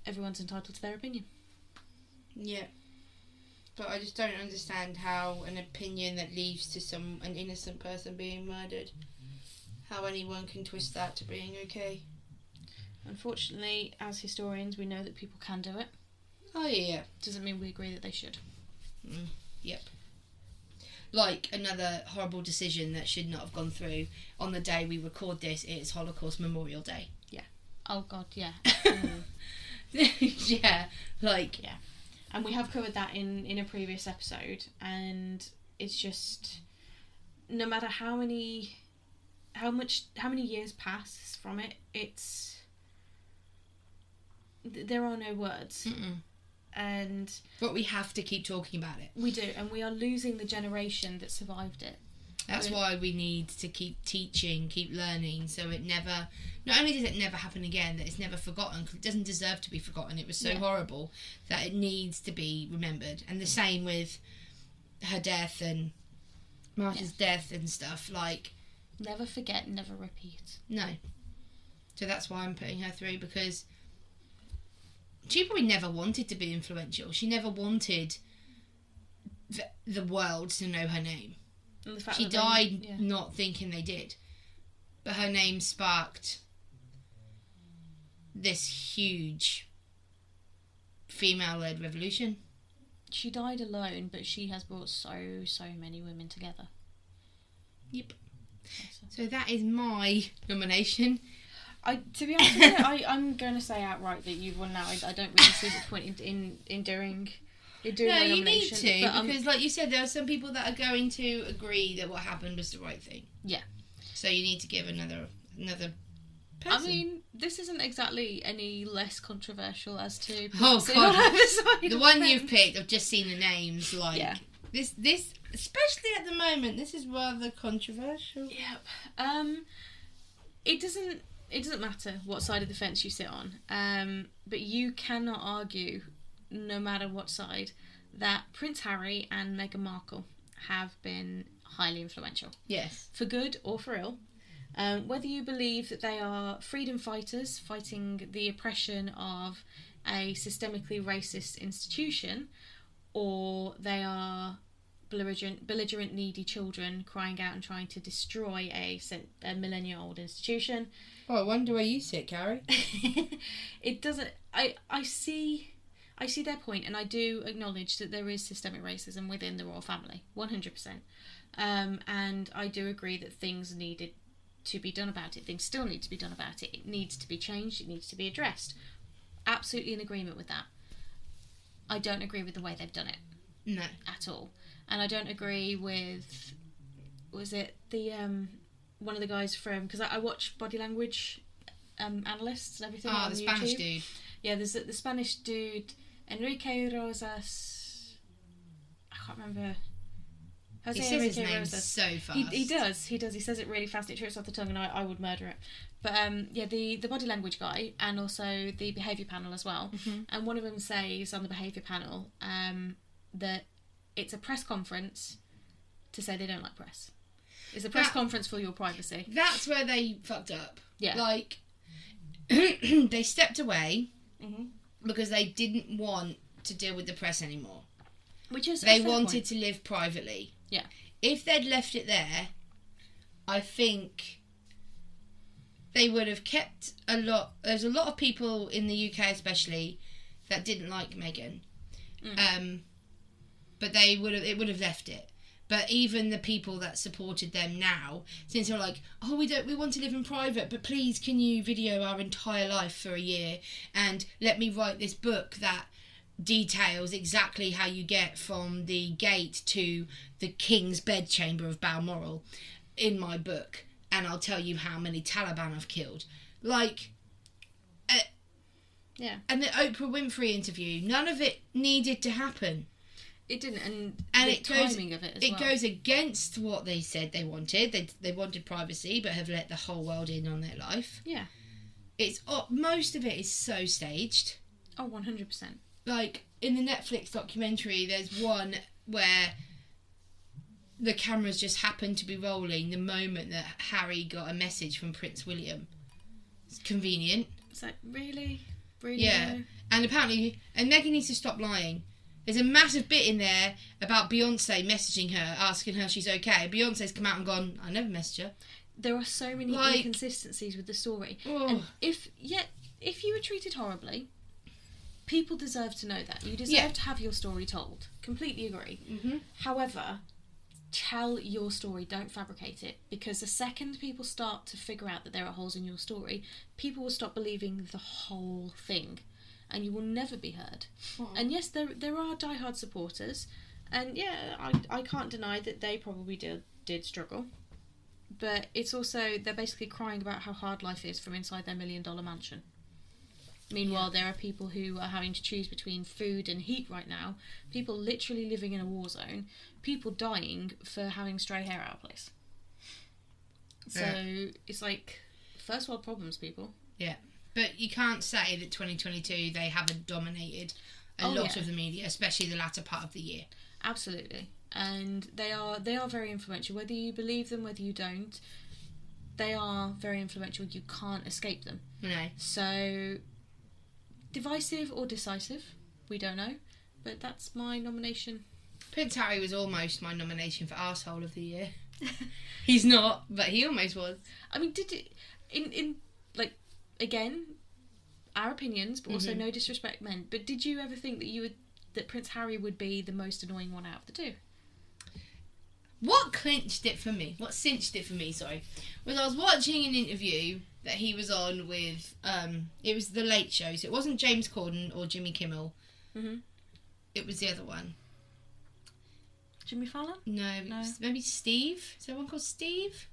Everyone's entitled to their opinion. Yeah. But I just don't understand how an opinion that leads to an innocent person being murdered, how anyone can twist that to being okay. Unfortunately, as historians, we know that people can do it. Oh, yeah. Doesn't mean we agree that they should. Yep. Like another horrible decision that should not have gone through. On the day we record this, it is Holocaust Memorial Day. Yeah. Oh, God, yeah. Yeah. Yeah. And we have covered that in a previous episode, and it's just, no matter how many years pass from it, there are no words. But we have to keep talking about it. We do, and we are losing the generation that survived it. That's why we need to keep teaching, keep learning, so it never... Not only does it never happen again, that it's never forgotten, because it doesn't deserve to be forgotten. It was so horrible that it needs to be remembered. And the same with her death and Martha's death and stuff. Like, never forget, never repeat. No. So that's why I'm putting her through, because she probably never wanted to be influential. She never wanted the world to know her name. She died not thinking they did. But her name sparked this huge female-led revolution. She died alone, but she has brought so many women together. Yep. So that is my nomination. To be honest with you, I'm going to say outright that you've won now. I don't really see the point in doing my No, you need nomination. to, because like you said, there are some people that are going to agree that what happened was the right thing. Yeah. So you need to give another person. I mean, this isn't exactly any less controversial as to... Oh, God. The one thing. you've picked, I've just seen the names, like... Yeah. This, especially at the moment, this is rather controversial. Yep. It doesn't matter what side of the fence you sit on, but you cannot argue, no matter what side, that Prince Harry and Meghan Markle have been highly influential. Yes. For good or for ill. Whether you believe that they are freedom fighters fighting the oppression of a systemically racist institution, or they are belligerent needy children crying out and trying to destroy a millennia-old institution. Oh, I wonder where you sit, Carrie. It doesn't... I see their point, and I do acknowledge that there is systemic racism within the royal family, 100%. And I do agree that things needed to be done about it. Things still need to be done about it. It needs to be changed. It needs to be addressed. Absolutely in agreement with that. I don't agree with the way they've done it. No. At all. And I don't agree with... Was it the... one of the guys from... Because I watch body language analysts and everything on the YouTube. Spanish dude. Yeah, there's the Spanish dude, Enrique Rosas... I can't remember... He says his name so fast. He does. He says it really fast. It trips off the tongue, and I would murder it. But the body language guy, and also the behaviour panel as well. Mm-hmm. And one of them says on the behaviour panel that it's a press conference to say they don't like press. It's a press conference for your privacy. That's where they fucked up. Yeah. Like, they stepped away mm-hmm. because they didn't want to deal with the press anymore. Which is they wanted to live privately. Yeah. If they'd left it there, I think they would have kept a lot... There's a lot of people in the UK especially that didn't like Meghan. But it would have left it. But even the people that supported them now, since they're like, oh, we want to live in private, but please can you video our entire life for a year and let me write this book that details exactly how you get from the gate to the king's bedchamber of Balmoral in my book, and I'll tell you how many Taliban I've killed. Like, yeah. And the Oprah Winfrey interview, none of it needed to happen. It didn't, and the timing of it as well. It goes against what they said they wanted. They wanted privacy, but have let the whole world in on their life. Yeah. Most of it is so staged. Oh, 100%. Like, in the Netflix documentary, there's one where the cameras just happened to be rolling the moment that Harry got a message from Prince William. It's convenient. It's like, really? Really? Yeah. And apparently... And Meghan needs to stop lying. There's a massive bit in there about Beyonce messaging her, asking her if she's okay. Beyonce's come out and gone, I never messaged her. There are so many inconsistencies with the story. Oh. And if you were treated horribly... People deserve to know that. You deserve to have your story told. Completely agree. Mm-hmm. However, tell your story. Don't fabricate it. Because the second people start to figure out that there are holes in your story, people will stop believing the whole thing. And you will never be heard. Oh. And yes, there are diehard supporters. And yeah, I can't deny that they probably did struggle. But it's also, they're basically crying about how hard life is from inside their $1 million mansion. Meanwhile, there are people who are having to choose between food and heat right now. People literally living in a war zone. People dying for having stray hair out of place. So it's like first world problems, people. Yeah, but you can't say that 2022 they haven't dominated a lot of the media, especially the latter part of the year. Absolutely, and they are very influential. Whether you believe them, whether you don't, they are very influential. You can't escape them. No. So. Divisive or decisive, we don't know, but that's my nomination. Prince Harry was almost my nomination for Arsehole of the Year. He's not, but he almost was. I mean, did it in like again, our opinions, but also no disrespect meant. But did you ever think that that Prince Harry would be the most annoying one out of the two? what cinched it for me, was I was watching an interview that he was on with, it was The Late Show, so it wasn't James Corden or Jimmy Kimmel. Mm-hmm. It was the other one. Jimmy Fallon? No, it was maybe Steve. Is there one called Steve?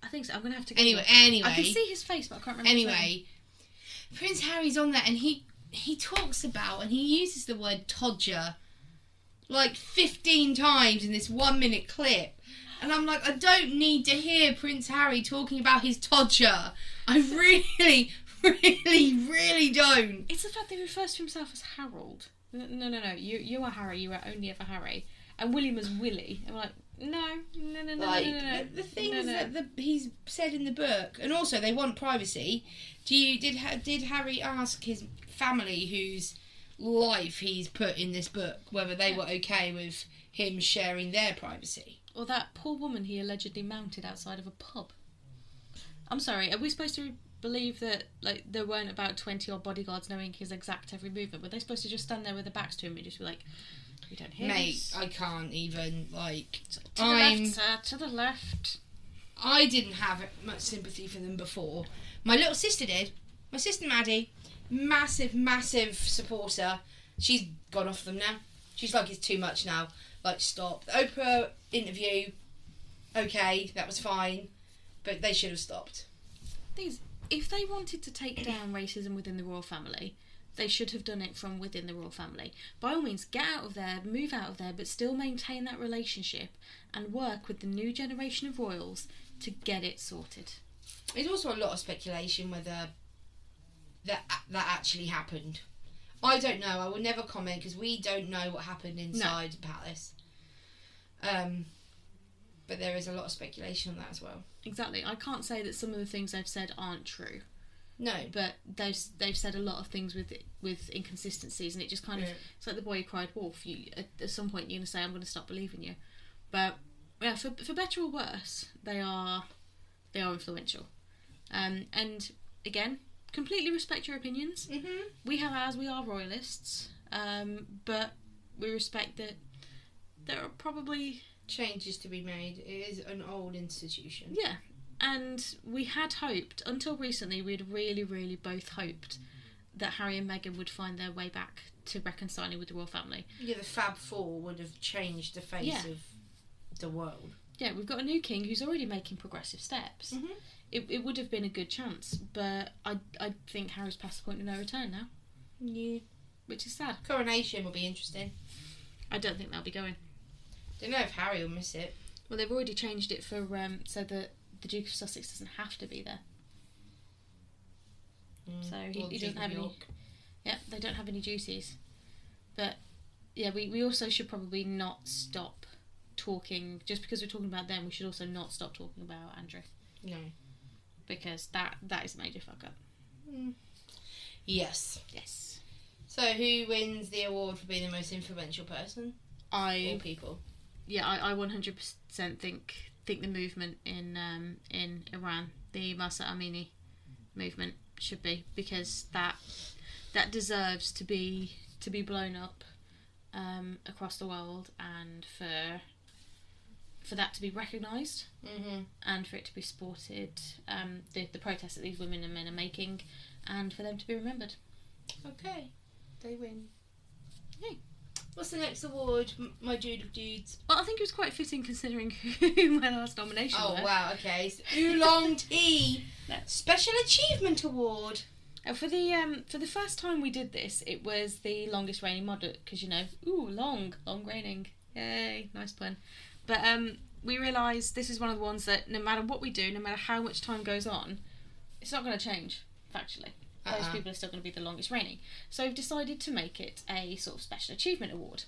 I think so. I'm going to have to go. Anyway. I can see his face, but I can't remember his name. Prince Harry's on there, and he talks about, and he uses the word todger like 15 times in this 1 minute clip. And I'm like, I don't need to hear Prince Harry talking about his todger. I really, really, really don't. It's the fact that he refers to himself as Harold. No. You are Harry. You are only ever Harry. And William is Willie. I'm like, no. The things that he's said in the book, and also they want privacy. Did Harry ask his family whose life he's put in this book whether they were okay with him sharing their privacy? Or that poor woman he allegedly mounted outside of a pub. I'm sorry, are we supposed to believe that like there weren't about 20 odd bodyguards knowing his exact every movement? Were they supposed to just stand there with their backs to him and just be like, we don't hear this? Mate, I can't even, like... To the left, sir, to the left. I didn't have much sympathy for them before. My little sister did. My sister Maddie, massive supporter. She's gone off them now. She's like, it's too much now. Like, stop. The Oprah interview, okay, that was fine, but they should have stopped. If they wanted to take down racism within the royal family, they should have done it from within the royal family. By all means, get out of there, move out of there, but still maintain that relationship and work with the new generation of royals to get it sorted. There's also a lot of speculation whether that actually happened. I don't know. I will never comment because we don't know what happened inside the palace. But there is a lot of speculation on that as well. Exactly. I can't say that some of the things they've said aren't true. No. But they've said a lot of things with inconsistencies, and it just kind of... It's like the boy who cried wolf. At some point you're going to say, I'm going to stop believing you. But, yeah, for better or worse, they are influential. And, again, completely respect your opinions. Mm-hmm. We have ours. We are royalists. But we respect that there are probably... changes to be made. It is an old institution. Yeah. And we had hoped, until recently, we'd really, really both hoped that Harry and Meghan would find their way back to reconciling with the royal family. Yeah, the Fab Four would have changed the face of the world. Yeah, we've got a new king who's already making progressive steps. Mm-hmm. It would have been a good chance, but I think Harry's past the point of no return now. Yeah. Which is sad. Coronation will be interesting. I don't think they'll be going. Don't know if Harry will miss it. Well, they've already changed it for so that the Duke of Sussex doesn't have to be there. So he doesn't have any. Yeah, they don't have any duties. But yeah, we also should probably not stop talking just because we're talking about them. We should also not stop talking about Andrew. No, because that is a major fuck up. Yes. So who wins the award for being the most influential person? Or people. Yeah, I 100% think the movement in Iran, the Mahsa Amini movement, should be, because that deserves to be blown up across the world, and for that to be recognised, and for it to be supported, the protests that these women and men are making, and for them to be remembered. Okay, they win. Yay. What's the next award, my dude of dudes? Well, I think it was quite fitting considering who my last nomination were. Oh, wow, okay. So, Oolong Tea Special Achievement Award. For the first time we did this, it was the longest reigning monarch, because, long reigning. Yay, nice pun. But we realised this is one of the ones that no matter what we do, no matter how much time goes on, it's not going to change, factually. Those people are still going to be the longest reigning. So we've decided to make it a sort of special achievement award.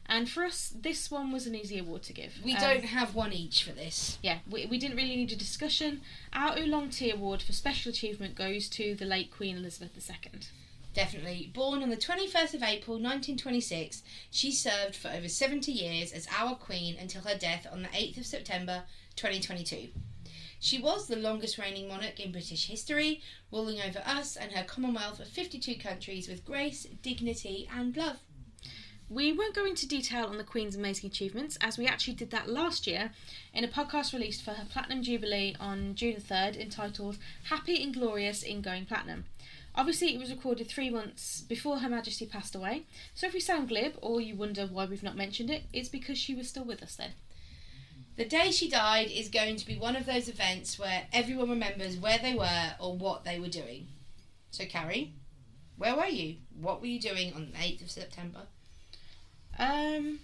And for us, this one was an easy award to give. We don't have one each for this. Yeah, we didn't really need a discussion. Our Oolong Tea Award for special achievement goes to the late Queen Elizabeth II. Definitely. Born on the 21st of April 1926, she served for over 70 years as our Queen until her death on the 8th of September 2022. She was the longest reigning monarch in British history, ruling over us and her Commonwealth of 52 countries with grace, dignity and love. We won't go into detail on the Queen's amazing achievements, as we actually did that last year in a podcast released for her Platinum Jubilee on June the 3rd, entitled Happy and Glorious in Going Platinum. Obviously, it was recorded 3 months before Her Majesty passed away, so if we sound glib, or you wonder why we've not mentioned it, it's because she was still with us then. The day she died is going to be one of those events where everyone remembers where they were or what they were doing. So, Carrie, where were you? What were you doing on the 8th of September? I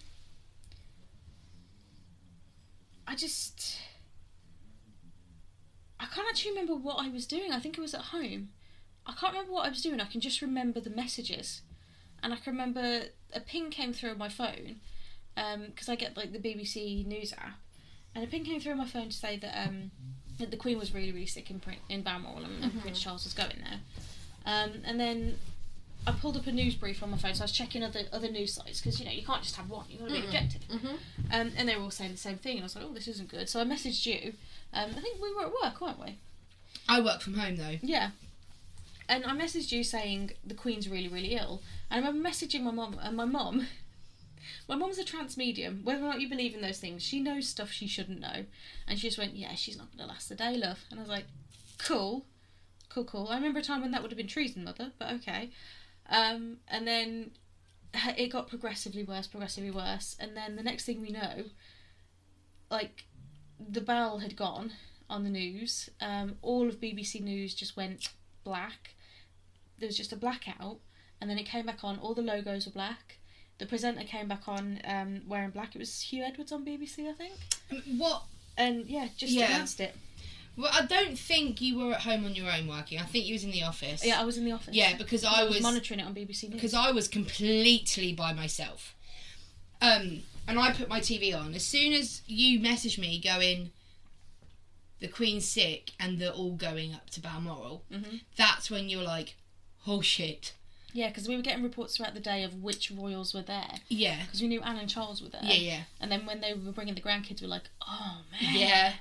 can't actually remember what I was doing. I think it was at home. I can't remember what I was doing. I can just remember the messages. And I can remember a ping came through on my phone, because I get like the BBC News app, and a ping came through on my phone to say that the Queen was really, really sick in Balmoral, and Prince Charles was going there. And then I pulled up a news brief on my phone, so I was checking other news sites, because, you know, you can't just have one, you've got to be objective. And they were all saying the same thing, and I was like, oh, this isn't good. So I messaged you. I think we were at work, weren't we? I work from home, though. Yeah. And I messaged you saying the Queen's really, really ill. And I remember messaging my mum, and my mum's a trance medium. Whether or not you believe in those things, she knows stuff she shouldn't know. And she just went, yeah, she's not going to last the day, love. And I was like, cool. I remember a time when that would have been treason, Mother, but okay. And then it got progressively worse. And then the next thing we know, like, the bell had gone on the news. All of BBC News just went black. There was just a blackout, and then it came back on. All the logos were black. The presenter came back on wearing black. It was Hugh Edwards on BBC, I think. What? And announced it. Well, I don't think you were at home on your own working. I think you was in the office. Yeah, I was in the office. Yeah, because I was monitoring it on BBC News. Because I was completely by myself. And I put my TV on. As soon as you messaged me going, the Queen's sick and they're all going up to Balmoral, that's when you're like, oh shit. Yeah, because we were getting reports throughout the day of which royals were there. Yeah. Because we knew Anne and Charles were there. Yeah. And then when they were bringing the grandkids, we were like, oh man. Yeah.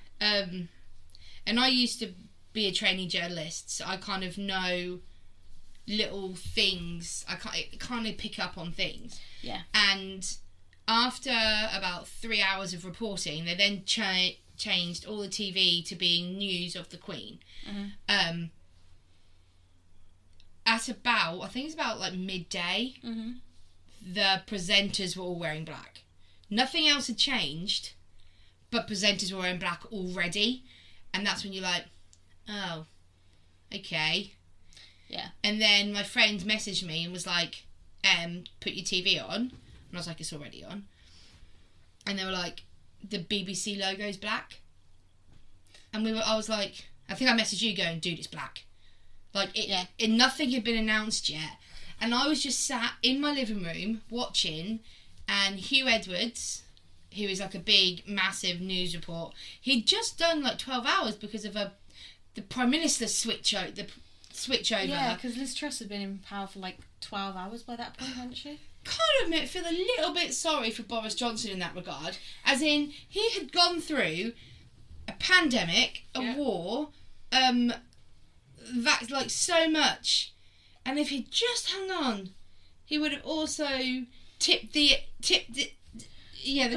And I used to be a trainee journalist, so I kind of know little things. I kind of pick up on things. Yeah. And after about 3 hours of reporting, they then changed all the TV to being news of the Queen. At about, I think it's about like midday, the presenters were all wearing black. Nothing else had changed, but presenters were wearing black already. And that's when you're like, oh, okay. Yeah. And then my friend messaged me and was like, put your TV on. And I was like, it's already on. And they were like, the BBC logo's black. And I was like, I think I messaged you going, dude, it's black. Like, nothing had been announced yet. And I was just sat in my living room watching, and Hugh Edwards, who is like a big, massive news report, he'd just done like 12 hours because of the Prime Minister's switch over. Yeah, because Liz Truss had been in power for like 12 hours by that point, hadn't she? Kind of feel a little bit sorry for Boris Johnson in that regard. As in, he had gone through a pandemic, a war, that's like so much, and if he'd just hung on, he would have also tipped the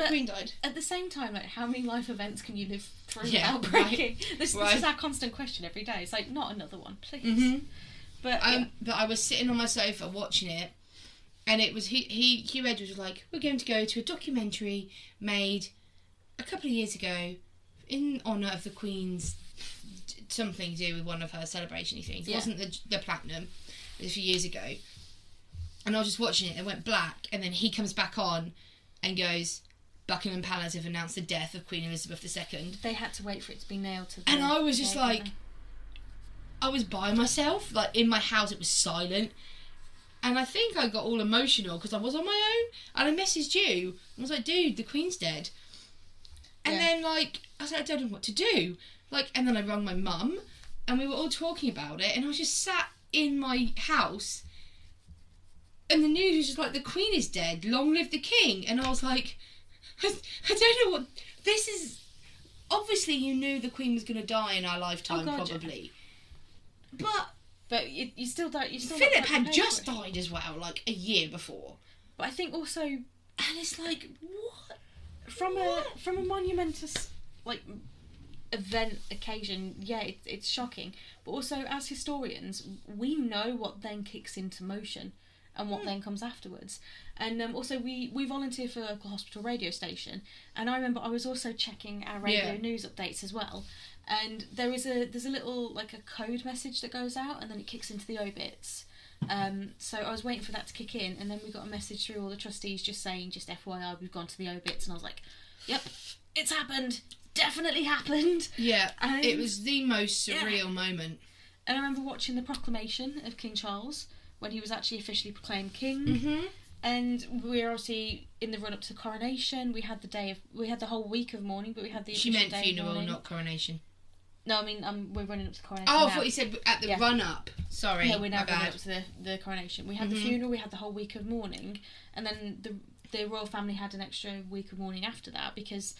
Queen died. At the same time, like, how many life events can you live through Yeah, without breaking? right. This is our constant question every day. It's like, not another one, please. But I was sitting on my sofa watching it, and it was Hugh Edwards was like, we're going to go to a documentary made a couple of years ago in honour of the Queen's, something to do with one of her celebration things. It wasn't the platinum, it was a few years ago. And I was just watching it, it went black, and then he comes back on and goes, Buckingham Palace have announced the death of Queen Elizabeth II. They had to wait for it to be nailed to the... And I was just like, I was by myself, like in my house it was silent. And I think I got all emotional because I was on my own. And I messaged you. I was like, dude, the Queen's dead. And then, like, I was like, I don't know what to do. Like, and then I rang my mum, and we were all talking about it, and I was just sat in my house, and the news was just like, the Queen is dead, long live the King. And I was like, I don't know what, this is, obviously you knew the Queen was going to die in our lifetime, probably. Yeah. But you still don't... Philip had just died as well, like a year before. But I think also, And it's like, what? from a monumentous, like, event, occasion, yeah, it's shocking. But also, as historians, we know what then kicks into motion and what then comes afterwards. And also, we volunteer for a local hospital radio station, and I remember I was also checking our radio news updates as well. And there's a little, like, a code message that goes out, and then it kicks into the obits. So I was waiting for that to kick in, and then we got a message through all the trustees just saying, just FYI, we've gone to the obits, and I was like, yep, it's happened. Definitely happened. Yeah, and it was the most surreal moment. And I remember watching the proclamation of King Charles when he was actually officially proclaimed king. Mm-hmm. And we were obviously in the run up to the coronation. We had the whole week of mourning, but we had the She official meant day funeral, of mourning. not coronation. No, I mean we're running up to the coronation. Oh, now. I thought you said at the run up. Sorry. No, we're now my running bad. up to the coronation. We had the funeral. We had the whole week of mourning, and then the royal family had an extra week of mourning after that because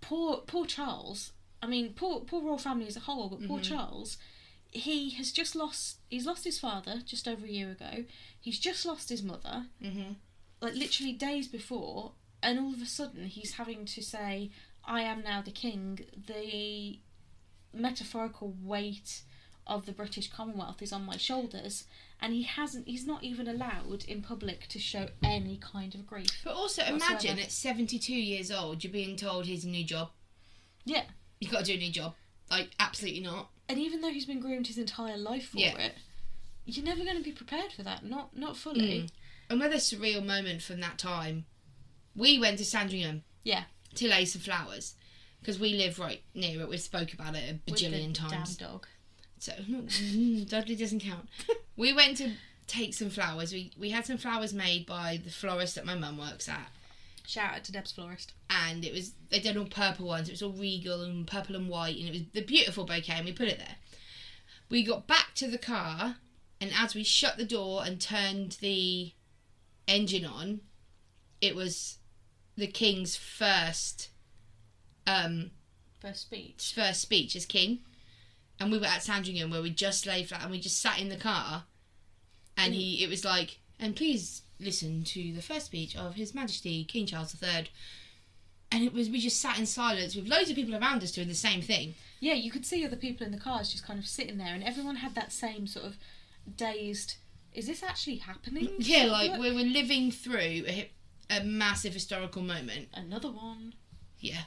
poor Charles. I mean, poor royal family as a whole, but poor Charles, he's lost his father just over a year ago. He's just lost his mother, like literally days before, and all of a sudden he's having to say, "I am now the king." The metaphorical weight of the British Commonwealth is on my shoulders, and he's not even allowed in public to show any kind of grief. But also, imagine at 72 years old, you're being told here's a new job. Yeah. You've got to do a new job. Like, absolutely not. And even though he's been groomed his entire life for it, you're never going to be prepared for that. Not fully. Another surreal moment from that time, we went to Sandringham. Yeah. To lay some flowers. Because we live right near it. We've spoke about it a bajillion times. Damn dog. So, Dudley doesn't count. We went to take some flowers. We had some flowers made by the florist that my mum works at. Shout out to Deb's florist. And they did all purple ones. It was all regal and purple and white, and it was the beautiful bouquet, and we put it there. We got back to the car, and as we shut the door and turned the engine on, it was the King's first speech as King. And we were at Sandringham where we just lay flat and we just sat in the car, and it was like, and please listen to the first speech of His Majesty King Charles III. And we just sat in silence with loads of people around us doing the same thing. Yeah, you could see other people in the cars just kind of sitting there, and everyone had that same sort of dazed, is this actually happening? Yeah, like we were living through a massive historical moment. Another one. Yeah.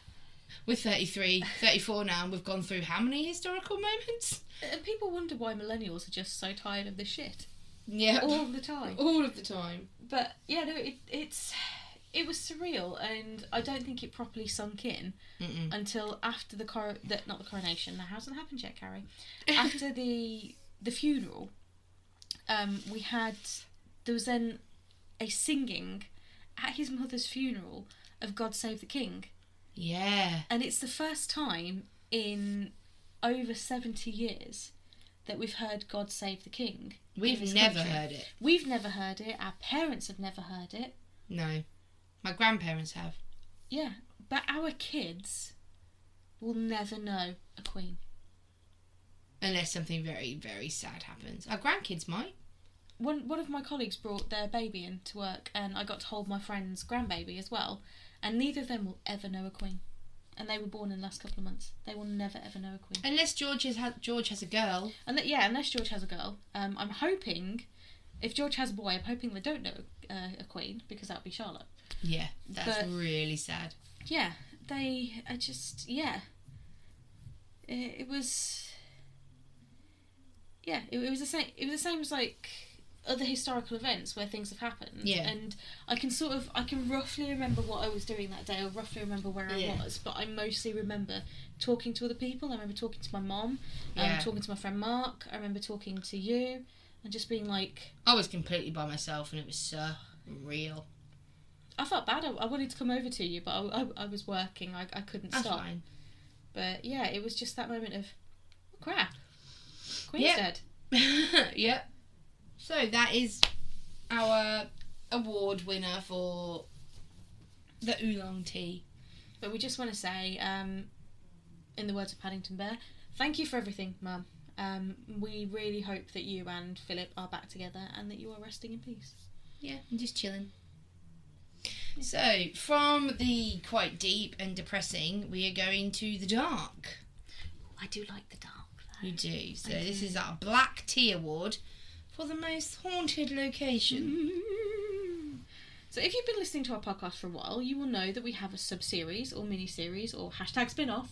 We're 33, 34 now, and we've gone through how many historical moments? And people wonder why millennials are just so tired of this shit. Yeah. All the time. All of the time. But, yeah, no, it was surreal, and I don't think it properly sunk in until after not the coronation. Now, hasn't happened yet, Carrie. After the funeral, there was then a singing at his mother's funeral of God Save the King. Yeah. And it's the first time in over 70 years that we've heard God Save the King. We've never heard it. We've never heard it. Our parents have never heard it. No. My grandparents have. Yeah. But our kids will never know a queen. Unless something very, very sad happens. Our grandkids might. One of my colleagues brought their baby in to work, and I got to hold my friend's grandbaby as well. And neither of them will ever know a queen. And they were born in the last couple of months. They will never ever know a queen. Unless George has a girl. Unless George has a girl. I'm hoping, if George has a boy, I'm hoping they don't know a queen, because that would be Charlotte. Yeah, that's really sad. Yeah, It was... Yeah, it was the same. It was the same as like other historical events where things have happened. Yeah. And I can roughly remember what I was doing that day, or roughly remember where I was, but I mostly remember talking to other people. I remember talking to my mom, talking to my friend Mark. I remember talking to you, and just being like... I was completely by myself, and it was surreal. I felt bad. I wanted to come over to you, but I was working. I couldn't That's stop. Fine. But yeah, it was just that moment of, crap, Queen's dead. Yep. So that is our award winner for the oolong tea. But we just want to say, in the words of Paddington Bear, thank you for everything, Mum. We really hope that you and Philip are back together and that you are resting in peace. Yeah, and just chilling. So, from the quite deep and depressing, we are going to the dark. I do like the dark, though. You do. So, this is our Black Tea Award for the most haunted location. So if you've been listening to our podcast for a while, you will know that we have a sub-series or mini-series or hashtag spin-off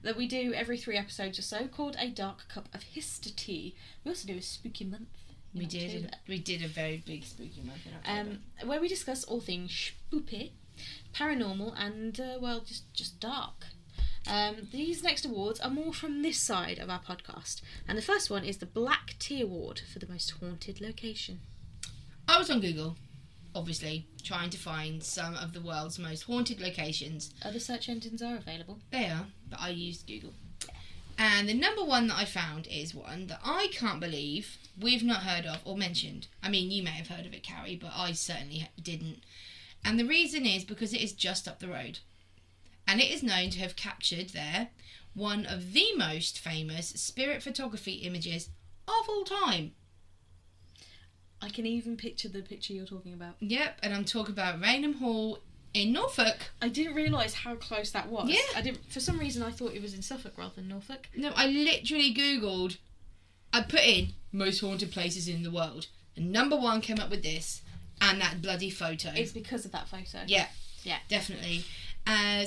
that we do every 3 episodes or so called A Dark Cup of Histortea. We also do a spooky month. We did a very big spooky month in October. Where we discuss all things spoopy, paranormal and, just dark. These next awards are more from this side of our podcast. And the first one is the Black Tea Award for the most haunted location. I was on Google, obviously, trying to find some of the world's most haunted locations. Other search engines are available. They are, but I used Google. And the number one that I found is one that I can't believe we've not heard of or mentioned. I mean, you may have heard of it, Carrie, but I certainly didn't. And the reason is because it is just up the road. And it is known to have captured there one of the most famous spirit photography images of all time. I can even picture the picture you're talking about. Yep, and I'm talking about Rainham Hall in Norfolk. I didn't realise how close that was. Yeah. For some reason I thought it was in Suffolk rather than Norfolk. No, I literally Googled, I put in most haunted places in the world, and number one came up with this, and that bloody photo. It's because of that photo. Yeah. Yeah. Definitely.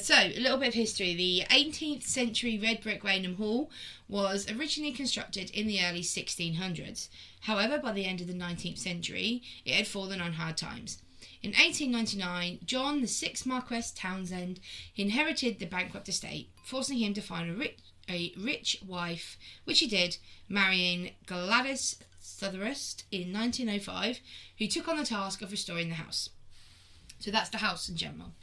So, a little bit of history. The 18th century red brick Rainham Hall was originally constructed in the early 1600s. However, by the end of the 19th century, it had fallen on hard times. In 1899, John the 6th Marquess Townsend inherited the bankrupt estate, forcing him to find a rich wife, which he did, marrying Gladys Sutherland in 1905, who took on the task of restoring the house. So that's the house in general.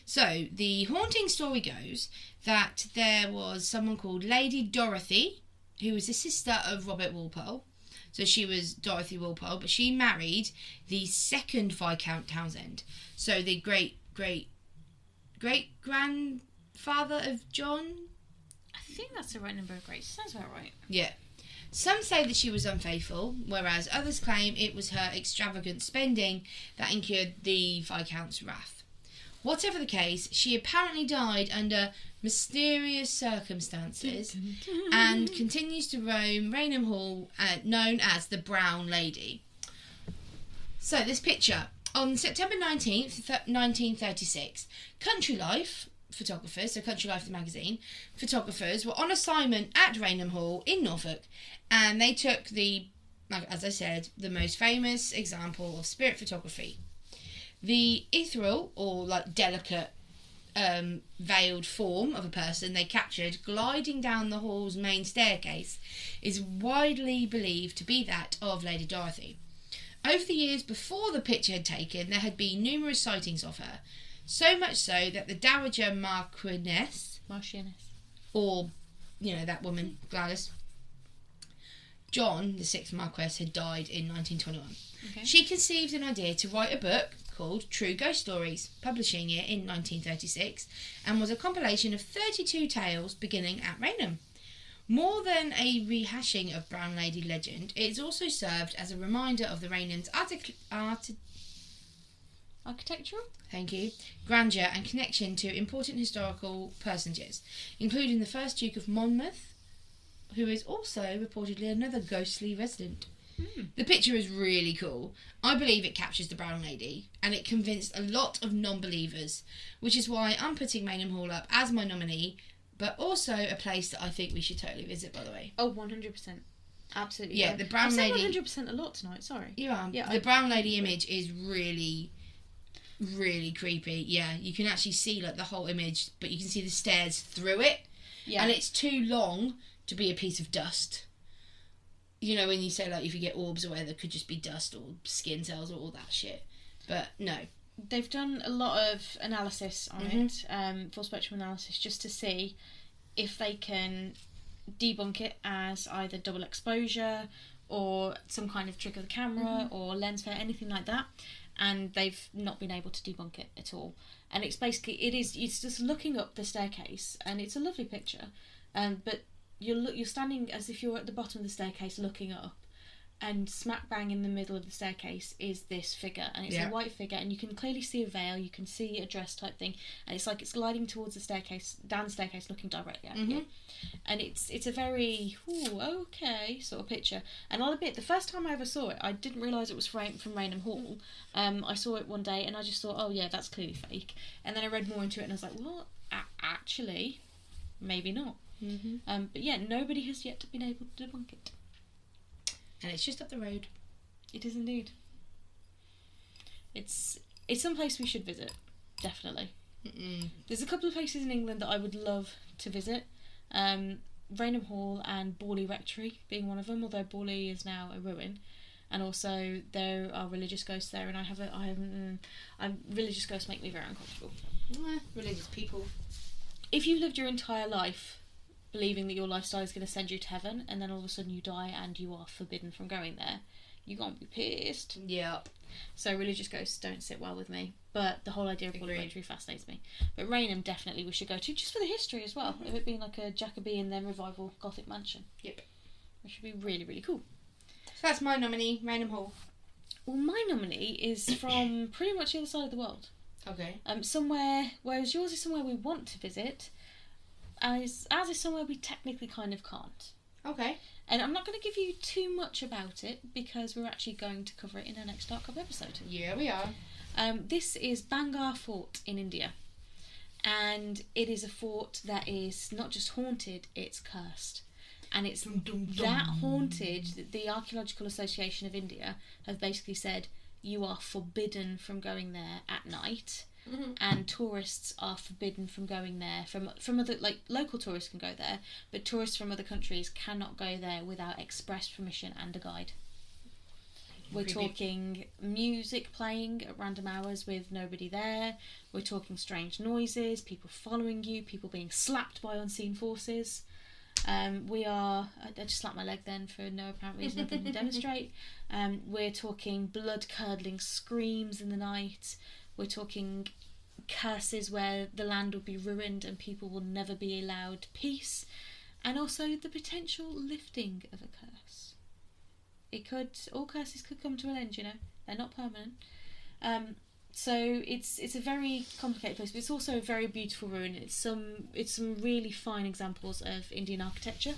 So, the haunting story goes that there was someone called Lady Dorothy, who was the sister of Robert Walpole. So she was Dorothy Walpole, but she married the second Viscount Townsend. So the great-great-grandfather of John? I think that's the right number of greats. Sounds about right. Yeah. Some say that she was unfaithful, whereas others claim it was her extravagant spending that incurred the Viscount's wrath. Whatever the case, she apparently died under mysterious circumstances and continues to roam Rainham Hall, known as the Brown Lady. So, this picture. On September 19th, 1936, Country Life photographers, so Country Life the magazine, photographers were on assignment at Rainham Hall in Norfolk, and they took as I said, the most famous example of spirit photography. The ethereal, or delicate, veiled form of a person they captured gliding down the hall's main staircase is widely believed to be that of Lady Dorothy. Over the years before the picture had taken, there had been numerous sightings of her, so much so that the Dowager Marchioness, or, that woman, Gladys, John, the 6th Marquess, had died in 1921. Okay. She She conceived an idea to write a book called True Ghost Stories, publishing it in 1936, and was a compilation of 32 tales beginning at Rainham. More than a rehashing of Brown Lady legend, it is also served as a reminder of the Rainham's architectural? Thank you. Grandeur and connection to important historical personages, including the first Duke of Monmouth, who is also reportedly another ghostly resident. The picture is really cool. I believe it captures the Brown Lady, and it convinced a lot of non-believers, which is why I'm putting Rainham Hall up as my nominee, but also a place that I think we should totally visit, by the way. Oh, 100%. Absolutely. Yeah, the Brown Lady... Lady... 100% a lot tonight, sorry. You are. Yeah, the Brown Lady image is really, really creepy. Yeah, you can actually see the whole image, but you can see the stairs through it. Yeah. And it's too long to be a piece of dust. You know, when you say, if you get orbs away, there could just be dust or skin cells or all that shit. But, no. They've done a lot of analysis on it, full spectrum analysis, just to see if they can debunk it as either double exposure or some kind of trick of the camera or lens flare, anything like that. And they've not been able to debunk it at all. And it's just looking up the staircase, and it's a lovely picture. But you're standing as if you're at the bottom of the staircase looking up, and smack bang in the middle of the staircase is this figure, and it's a white figure, and you can clearly see a veil, you can see a dress type thing, and it's like it's gliding towards the staircase, down the staircase, looking directly at you. And it's a very okay sort of picture. And I'll admit, the first time I ever saw it, I didn't realise it was from Raynham Hall. I saw it one day and I just thought, oh yeah, that's clearly fake. And then I read more into it and I was like, well, actually, maybe not. But yeah, nobody has yet been able to debunk it. And it's just up the road. It is indeed. It's some place we should visit, definitely. There's a couple of places in England that I would love to visit. Raynham Hall and Borley Rectory being one of them, although Borley is now a ruin. And also there are religious ghosts there, and religious ghosts make me very uncomfortable. Religious people. If you lived your entire life believing that your lifestyle is going to send you to heaven, and then all of a sudden you die and you are forbidden from going there, you're going to be pissed. Yep. So religious ghosts don't sit well with me, but the whole idea of Borley Rectory fascinates me. But Raynham, definitely we should go to, just for the history as well, of it being like a Jacobean then revival Gothic mansion. Yep. Which should be really, really cool. So that's my nominee, Raynham Hall. Well, my nominee is from pretty much the other side of the world. Okay. Somewhere, whereas yours is somewhere we want to visit, as is somewhere we technically kind of can't. Okay. And I'm not going to give you too much about it because we're actually going to cover it in our next Dark Club episode. Yeah, we are. This is Bangar Fort in India. And it is a fort that is not just haunted, it's cursed. And it's that haunted that the Archaeological Association of India have basically said you are forbidden from going there at night. And tourists are forbidden from going there. From other, like, local tourists can go there, but tourists from other countries cannot go there without express permission and a guide. We're talking music playing at random hours with nobody there. We're talking strange noises, people following you, people being slapped by unseen forces. I just slapped my leg then for no apparent reason other than demonstrate. We're talking blood-curdling screams in the night. We're talking curses where the land will be ruined and people will never be allowed peace. And also the potential lifting of a curse. All curses could come to an end, you know. They're not permanent. So it's a very complicated place, but it's also a very beautiful ruin. It's some really fine examples of Indian architecture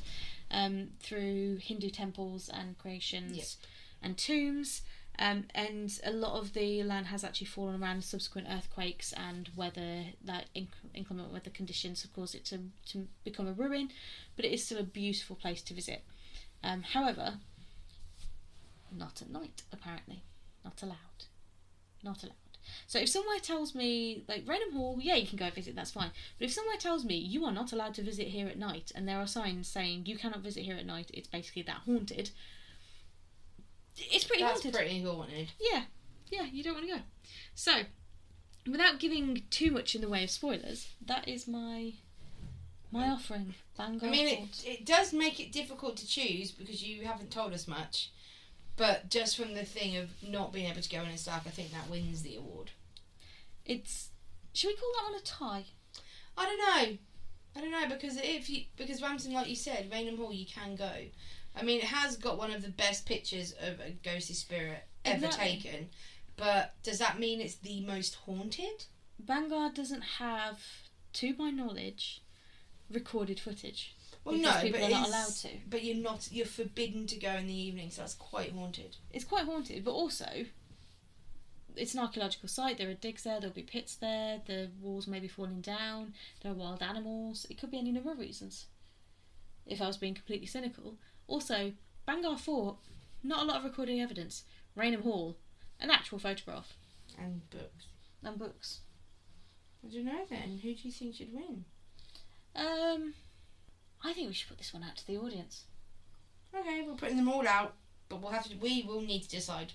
through Hindu temples and creations and tombs. And a lot of the land has actually fallen around subsequent earthquakes and weather, that inclement weather conditions have caused it to become a ruin, but it is still a beautiful place to visit. However, not at night, apparently. Not allowed. So if somewhere tells me, like Raynham Hall, yeah, you can go visit, that's fine. But if somewhere tells me you are not allowed to visit here at night, and there are signs saying you cannot visit here at night, it's basically that haunted. It's pretty haunted. That's pretty haunted. Yeah, you don't want to go. So, without giving too much in the way of spoilers, that is my offering. Bangar Fort. It does make it difficult to choose because you haven't told us much. But just from the thing of not being able to go in it's dark, I think that wins the award. Should we call that one a tie? I don't know because Ramsden, like you said, Raynham Hall, you can go. I mean, it has got one of the best pictures of a ghostly spirit ever taken, but does that mean it's the most haunted? Bangar doesn't have, to my knowledge, recorded footage. Well, because no, people are not allowed to. But you're forbidden to go in the evening, so that's quite haunted. It's quite haunted, but also it's an archaeological site. There are digs there, there'll be pits there, the walls may be falling down, there are wild animals. It could be any number of reasons, if I was being completely cynical. Also, Bangar Fort, not a lot of recording evidence. Raynham Hall, an actual photograph. And books. I don't know then. Who do you think should win? I think we should put this one out to the audience. Okay, we're putting them all out, but we will need to decide.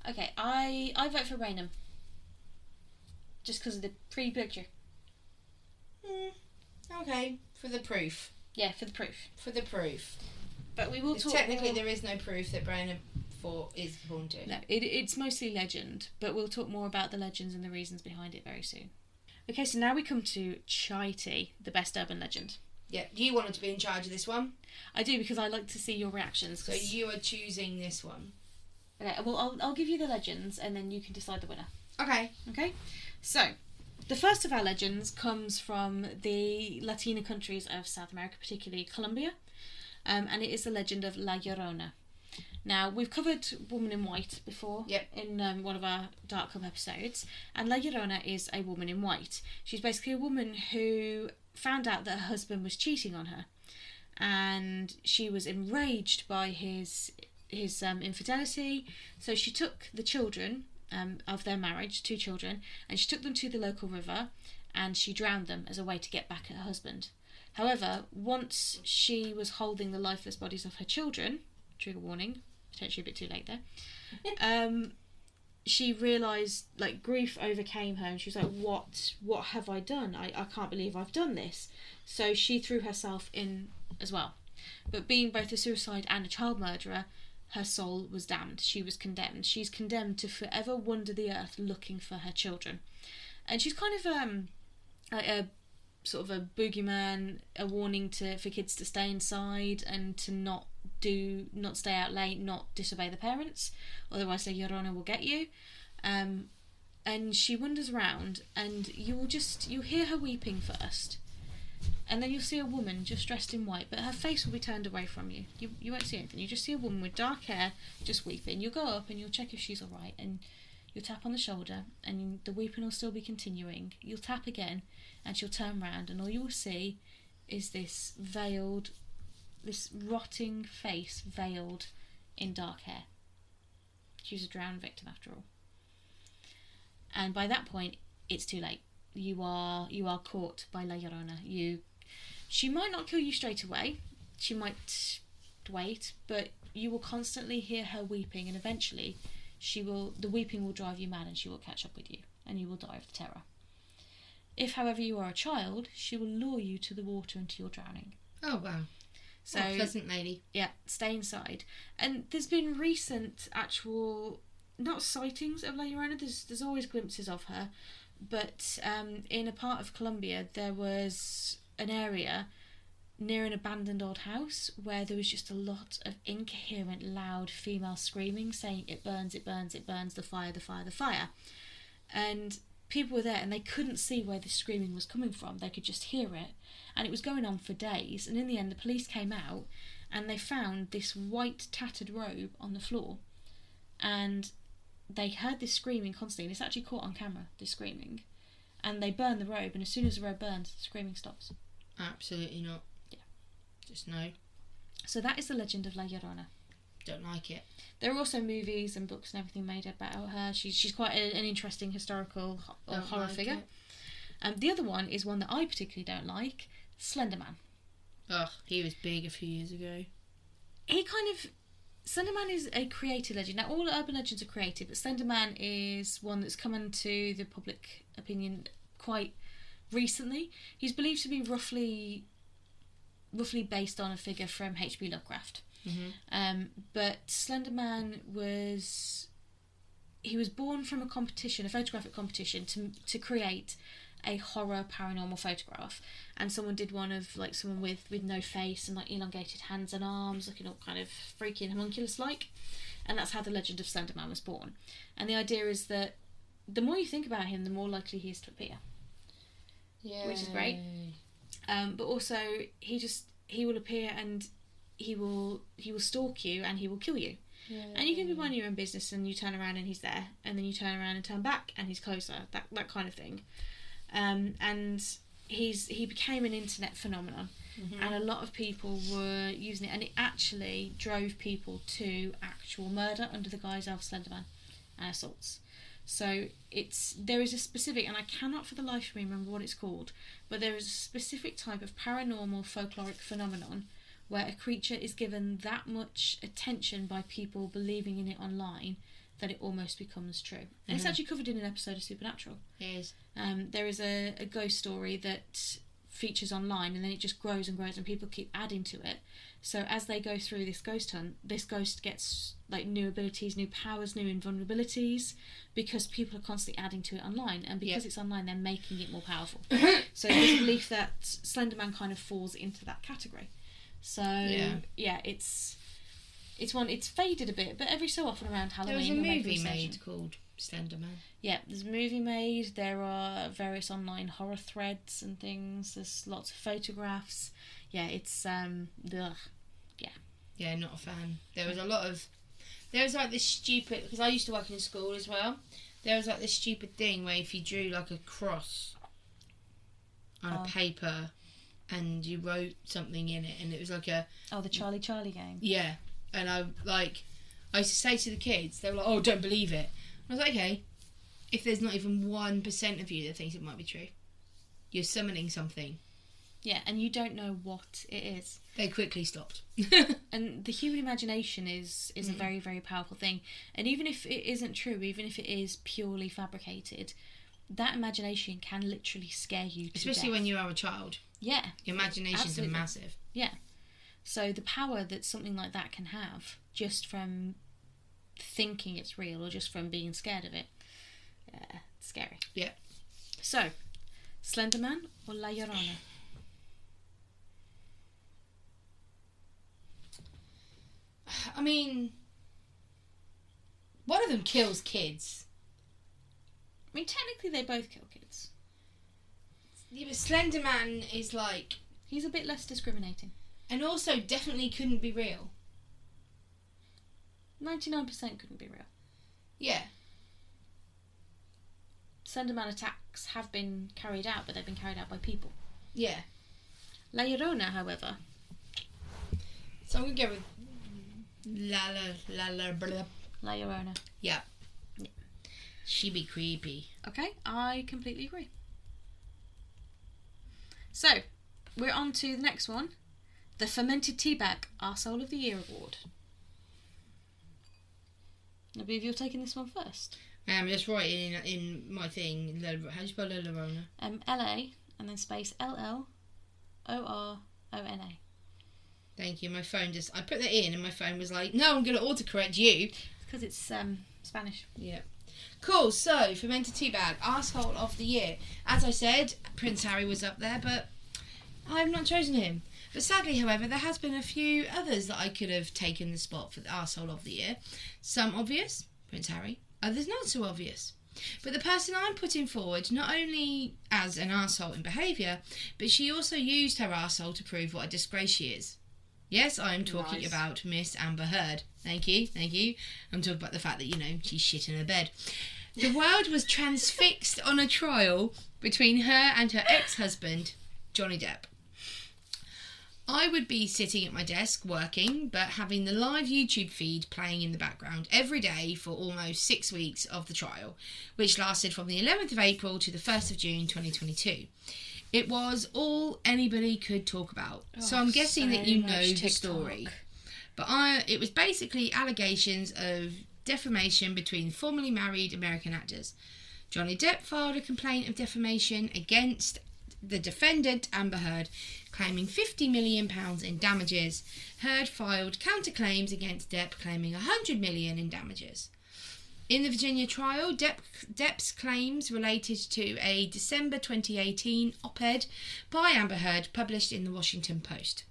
Okay, I vote for Raynham. Just because of the pretty picture. Okay, for the proof. Yeah, for the proof. For the proof. But we will talk technically more. There is no proof that Raynham Fort is haunted. No, it's mostly legend, but we'll talk more about the legends and the reasons behind it very soon. Okay, so now we come to Chai Tea, the best urban legend. Yeah, you wanted to be in charge of this one. I do, because I like to see your reactions. So you are choosing this one. Okay, well, I'll give you the legends and then you can decide the winner. Okay. Okay? So, the first of our legends comes from the Latina countries of South America, particularly Colombia, and it is the legend of La Llorona. Now, we've covered Woman in White before in one of our Dark Club episodes, and La Llorona is a woman in white. She's basically a woman who found out that her husband was cheating on her, and she was enraged by his infidelity, so she took the children of their marriage, 2 children, and she took them to the local river and she drowned them as a way to get back at her husband. However, once she was holding the lifeless bodies of her children, trigger warning, potentially a bit too late there, she realised, like, grief overcame her and she was like, what have I done? I can't believe I've done this. So she threw herself in as well. But being both a suicide and a child murderer, her soul was damned. She was condemned. She's condemned to forever wander the earth looking for her children. And she's kind of a sort of a boogeyman, a warning for kids to stay inside and to not stay out late, not disobey the parents, otherwise the Llorona will get you. And she wanders around, and you'll hear her weeping first, and then you'll see a woman just dressed in white, but her face will be turned away from you. You won't see anything. You just see a woman with dark hair just weeping. You'll go up and you'll check if she's alright, and you'll tap on the shoulder, and the weeping will still be continuing. You'll tap again, and she'll turn round, and all you will see is this rotting face veiled in dark hair. She was a drowned victim after all. And by that point, it's too late. You are caught by La Llorona. She might not kill you straight away. She might wait, but you will constantly hear her weeping, and eventually the weeping will drive you mad, and she will catch up with you, and you will die of the terror. If, however, you are a child, she will lure you to the water until you're drowning. Oh, wow. So, pleasant lady. Yeah, stay inside. And there's been recent actual, not sightings of La Llorona, there's always glimpses of her, but in a part of Colombia there was an area near an abandoned old house where there was just a lot of incoherent, loud female screaming, saying, "It burns, it burns, it burns, the fire, the fire, the fire." And people were there and they couldn't see where the screaming was coming from. They could just hear it. And it was going on for days. And in the end, the police came out and they found this white tattered robe on the floor. And they heard this screaming constantly. And it's actually caught on camera, this screaming. And they burned the robe. And as soon as the robe burns, the screaming stops. Absolutely not. Yeah. Just no. So that is the legend of La Llorona. Don't like it. There are also movies and books and everything made about her. She's quite an interesting historical horror figure. The other one is one that I particularly don't like, Slender Man. Ugh, he was big a few years ago. Slender Man is a created legend. Now, all urban legends are created, but Slender Man is one that's come into the public opinion quite recently. He's believed to be roughly based on a figure from H.P. Lovecraft. Mm-hmm. But Slender Man was born from a photographic competition to create a horror paranormal photograph, and someone did one of like someone with no face and like elongated hands and arms, looking all kind of freaky and homunculus like, and that's how the legend of Slender Man was born. And the idea is that the more you think about him, the more likely he is to appear. Yeah, which is great. But also he will appear and he will stalk you and he will kill you. Yeah. And you can be minding your own business and you turn around and he's there, and then you turn around and turn back and he's closer. That kind of thing. And he became an internet phenomenon, mm-hmm. and a lot of people were using it, and it actually drove people to actual murder under the guise of Slenderman and assaults. So there is a specific, and I cannot for the life of me remember what it's called, but there is a specific type of paranormal folkloric phenomenon where a creature is given that much attention by people believing in it online that it almost becomes true. And it's actually covered in an episode of Supernatural. It is. There is a ghost story that features online, and then it just grows and grows, and people keep adding to it. So as they go through this ghost hunt, this ghost gets like new abilities, new powers, new invulnerabilities, because people are constantly adding to it online, and because it's online, they're making it more powerful. So there's a belief that Slenderman kind of falls into that category. So it's faded a bit, but every so often around Halloween. There was a movie made called Slenderman. Yeah, there's a movie made. There are various online horror threads and things. There's lots of photographs. Yeah, it's Yeah, not a fan. There was like this stupid, because I used to work in school as well. There was like this stupid thing where if you drew like a cross on a paper and you wrote something in it, and it was like the Charlie game. Yeah, and I used to say to the kids, they were like, "Oh, don't believe it." I was like, "Okay, if there's not even 1% of you that thinks it might be true, you're summoning something." Yeah, and you don't know what it is. They quickly stopped. And the human imagination is a very, very powerful thing. And even if it isn't true, even if it is purely fabricated, that imagination can literally scare you to Especially death. when you are a child. Yeah. Your imaginations are massive. Yeah. So the power that something like that can have, just from thinking it's real or just from being scared of it, it's scary. Yeah. So, Slenderman or La Llorona? I mean, one of them kills kids. I mean, technically they both kill kids. Yeah, but Slenderman is like... He's a bit less discriminating. And also definitely couldn't be real. 99% couldn't be real. Yeah. Slenderman attacks have been carried out, but they've been carried out by people. Yeah. La Llorona, however... So I'm going to go with... Blah. La Llorona. Yeah. She be creepy. Okay, I completely agree. So, we're on to the next one. The Fermented Teabag Arsehole of the Year Award. I believe you're taking this one first. I'm just writing in my thing. How do you spell La Llorona? L-A and then space L-L-O-R-O-N-A. Thank you. My phone I put that in and my phone was like, no, I'm going to autocorrect you. Because it's Spanish. Yeah. Cool. So, Fermented Teabag, Arsehole of the Year. As I said, Prince Harry was up there, but I've not chosen him. But sadly, however, there has been a few others that I could have taken the spot for the Arsehole of the Year. Some obvious, Prince Harry. Others not so obvious. But the person I'm putting forward, not only as an arsehole in behaviour, but she also used her arsehole to prove what a disgrace she is. Yes, I'm talking about Miss Amber Heard. Thank you. I'm talking about the fact that, she's shit in her bed. The world was transfixed on a trial between her and her ex-husband, Johnny Depp. I would be sitting at my desk working, but having the live YouTube feed playing in the background every day for almost 6 weeks of the trial, which lasted from the 11th of April to the 1st of June 2022. It was all anybody could talk about. So I'm guessing that you know the story. But it was basically allegations of defamation between formerly married American actors. Johnny Depp filed a complaint of defamation against the defendant, Amber Heard, claiming £50 million in damages. Heard filed counterclaims against Depp, claiming $100 million in damages. In the Virginia trial, Depp's claims related to a December 2018 op-ed by Amber Heard published in the Washington Post.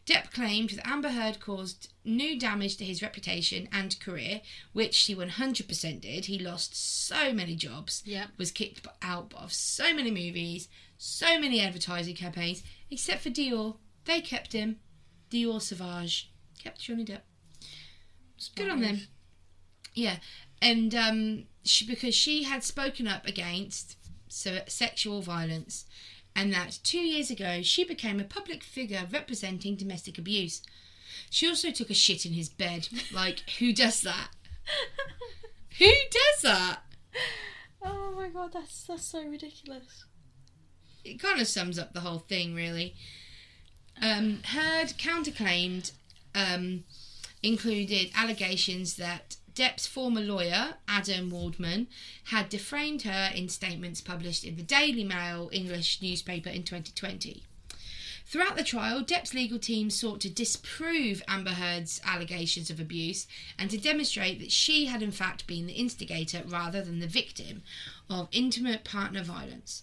Depp claimed that Amber Heard caused new damage to his reputation and career, which she 100% did. He lost so many jobs, was kicked out of so many movies, so many advertising campaigns, except for Dior. They kept him. Dior Sauvage kept Johnny Depp. Good on them. Yeah. And because she had spoken up against sexual violence, and that 2 years ago she became a public figure representing domestic abuse. She also took a shit in his bed. Like, who does that? Who does that? Oh my god, that's so ridiculous. It kind of sums up the whole thing, really. Heard counterclaimed included allegations that Depp's former lawyer, Adam Waldman, had defamed her in statements published in the Daily Mail English newspaper in 2020. Throughout the trial, Depp's legal team sought to disprove Amber Heard's allegations of abuse and to demonstrate that she had in fact been the instigator rather than the victim of intimate partner violence.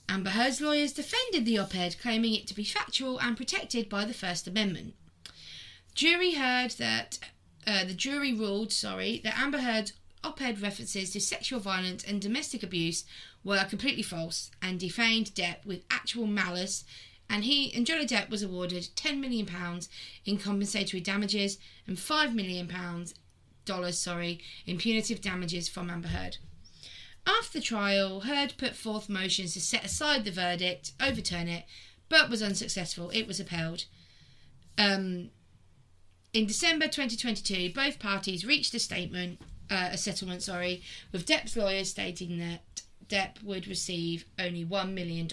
Amber Heard's lawyers defended the op-ed, claiming it to be factual and protected by the First Amendment. The jury ruled that Amber Heard's op-ed references to sexual violence and domestic abuse were completely false and defamed Depp with actual malice, and Johnny Depp was awarded £10 million in compensatory damages and $5 million in punitive damages from Amber Heard. After the trial, Heard put forth motions to set aside the verdict, overturn it, but was unsuccessful. It was upheld. In December 2022, both parties reached a settlement, with Depp's lawyers stating that Depp would receive only $1 million.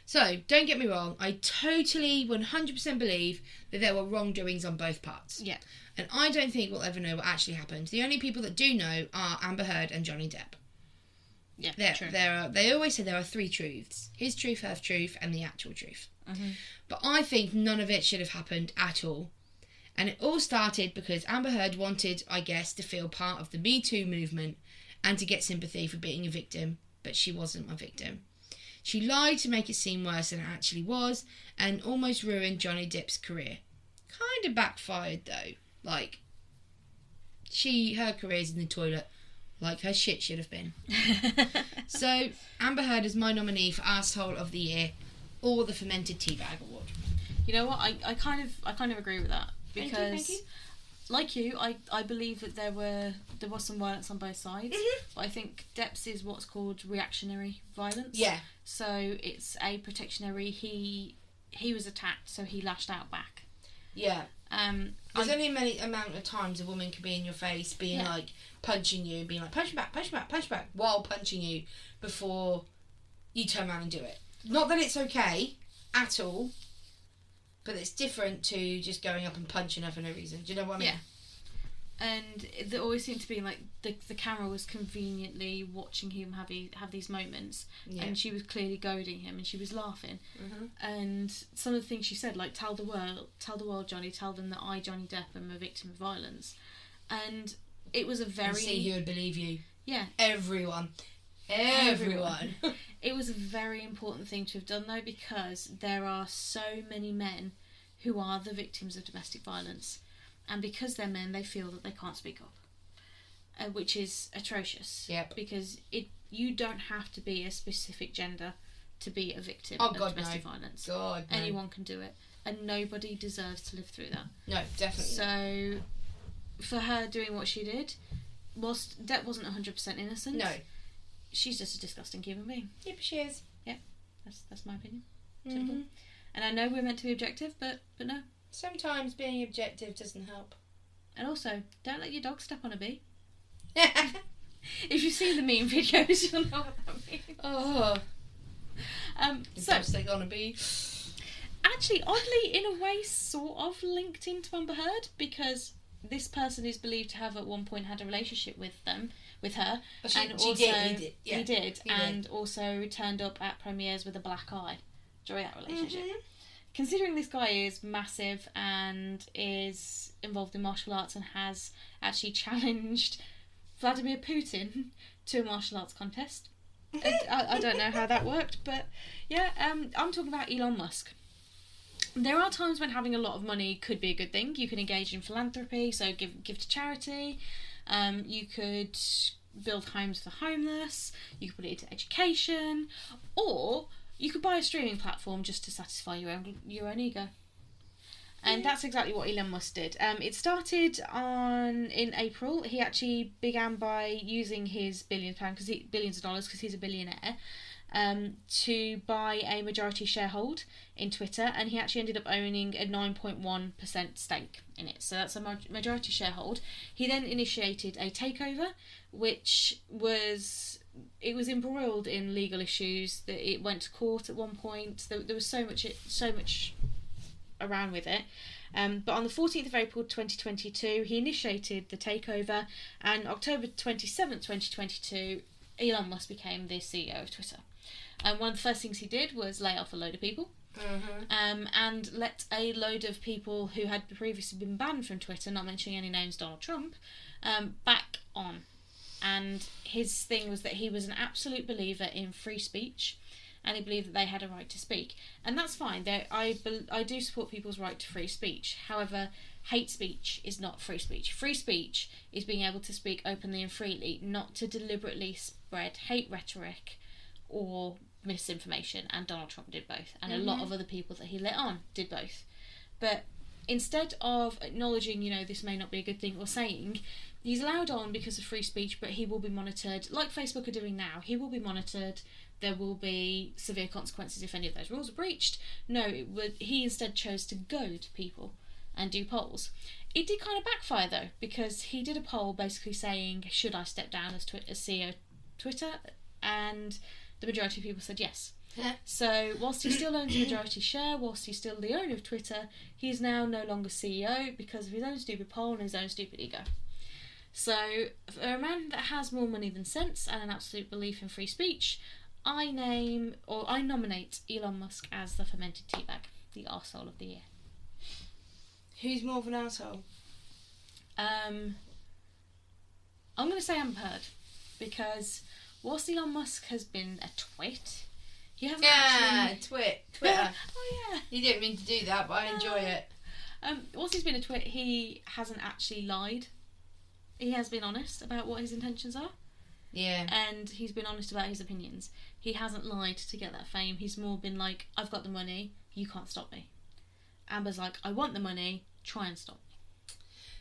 So, don't get me wrong, I totally 100% believe that there were wrongdoings on both parts. Yeah. And I don't think we'll ever know what actually happened. The only people that do know are Amber Heard and Johnny Depp. Yeah, true. They always say there are three truths. His truth, her truth, and the actual truth. Mm-hmm. But I think none of it should have happened at all. And it all started because Amber Heard wanted, I guess, to feel part of the Me Too movement and to get sympathy for being a victim, but she wasn't a victim. She lied to make it seem worse than it actually was and almost ruined Johnny Depp's career. Kind of backfired though. Like, her career's in the toilet, like her shit should have been. So, Amber Heard is my nominee for Arsehole of the Year or the Fermented Teabag Award. You know what? I kind of agree with that because, Thank you. like you, I believe that there was some violence on both sides. Mm-hmm. But I think Depp's is what's called reactionary violence. Yeah. So it's a protectionary. He was attacked, so he lashed out back. Yeah. There's only many amount of times a woman can be in your face, being like punching you, being like punch back, while punching you before you turn around and do it. Not that it's okay at all, but it's different to just going up and punching her for no reason. Do you know what I mean? Yeah. And there always seemed to be like the camera was conveniently watching him have these moments, and she was clearly goading him, and she was laughing. Mm-hmm. And some of the things she said, like tell the world, Johnny, tell them that I, Johnny Depp, am a victim of violence. And it was a very and see who would believe you. Yeah. Everyone. It was a very important thing to have done though, because there are so many men who are the victims of domestic violence. And because they're men, they feel that they can't speak up, which is atrocious. Yep. Because you don't have to be a specific gender to be a victim of domestic violence. God, no. Anyone can do it, and nobody deserves to live through that. No, definitely. So, for her doing what she did, whilst Depp wasn't 100% innocent, no, she's just a disgusting human being. Yep, she is. Yeah, that's my opinion. Mm-hmm. And I know we're meant to be objective, but no. Sometimes being objective doesn't help. And also, don't let your dog step on a bee. If you've seen the meme videos, you'll know what that means. Oh. So, step on a bee. Actually, oddly, in a way, sort of linked into Amber Heard, because this person is believed to have at one point had a relationship with her. He did, and also turned up at premieres with a black eye during that relationship. Mm-hmm. Considering this guy is massive and is involved in martial arts and has actually challenged Vladimir Putin to a martial arts contest. I don't know how that worked, but yeah, I'm talking about Elon Musk. There are times when having a lot of money could be a good thing. You can engage in philanthropy, so give to charity. You could build homes for the homeless. You could put it into education, or you could buy a streaming platform just to satisfy your own ego. And that's exactly what Elon Musk did. It started in April. He actually began by using his billions of dollars, because he's a billionaire, to buy a majority sharehold in Twitter, and he actually ended up owning a 9.1% stake in it. So that's a majority sharehold. He then initiated a takeover, which was embroiled in legal issues. That it went to court at one point. There was so much around with it, But on the 14th of April 2022, he initiated the takeover, and October 27th, 2022, Elon Musk became the CEO of Twitter. And one of the first things he did was lay off a load of people. And let a load of people who had previously been banned from Twitter, not mentioning any names, Donald Trump, back on. And his thing was that he was an absolute believer in free speech, and he believed that they had a right to speak. And that's fine. I do support people's right to free speech. However, hate speech is not free speech. Free speech is being able to speak openly and freely, not to deliberately spread hate rhetoric or misinformation. And Donald Trump did both, and a lot of other people that he let on did both. But instead of acknowledging, this may not be a good thing, or saying he's allowed on because of free speech, but he will be monitored, like Facebook are doing now. He will be monitored. There will be severe consequences if any of those rules are breached. No, he instead chose to go to people and do polls. It did kind of backfire though, because he did a poll basically saying, should I step down as CEO of Twitter? And the majority of people said yes. So whilst he still owns a majority share, whilst he's still the owner of Twitter, he's now no longer CEO because of his own stupid poll and his own stupid ego. So for a man that has more money than sense and an absolute belief in free speech, I nominate Elon Musk as the fermented teabag, the arsehole of the year. Who's more of an arsehole? I'm going to say Amber Heard, because whilst Elon Musk has been a twit, he hasn't Twitter. Oh yeah. You didn't mean to do that, but I enjoy it. Whilst he's been a twit, he hasn't actually lied. He has been honest about what his intentions are. Yeah. And he's been honest about his opinions. He hasn't lied to get that fame. He's more been like, I've got the money, you can't stop me. Amber's like, I want the money, try and stop me.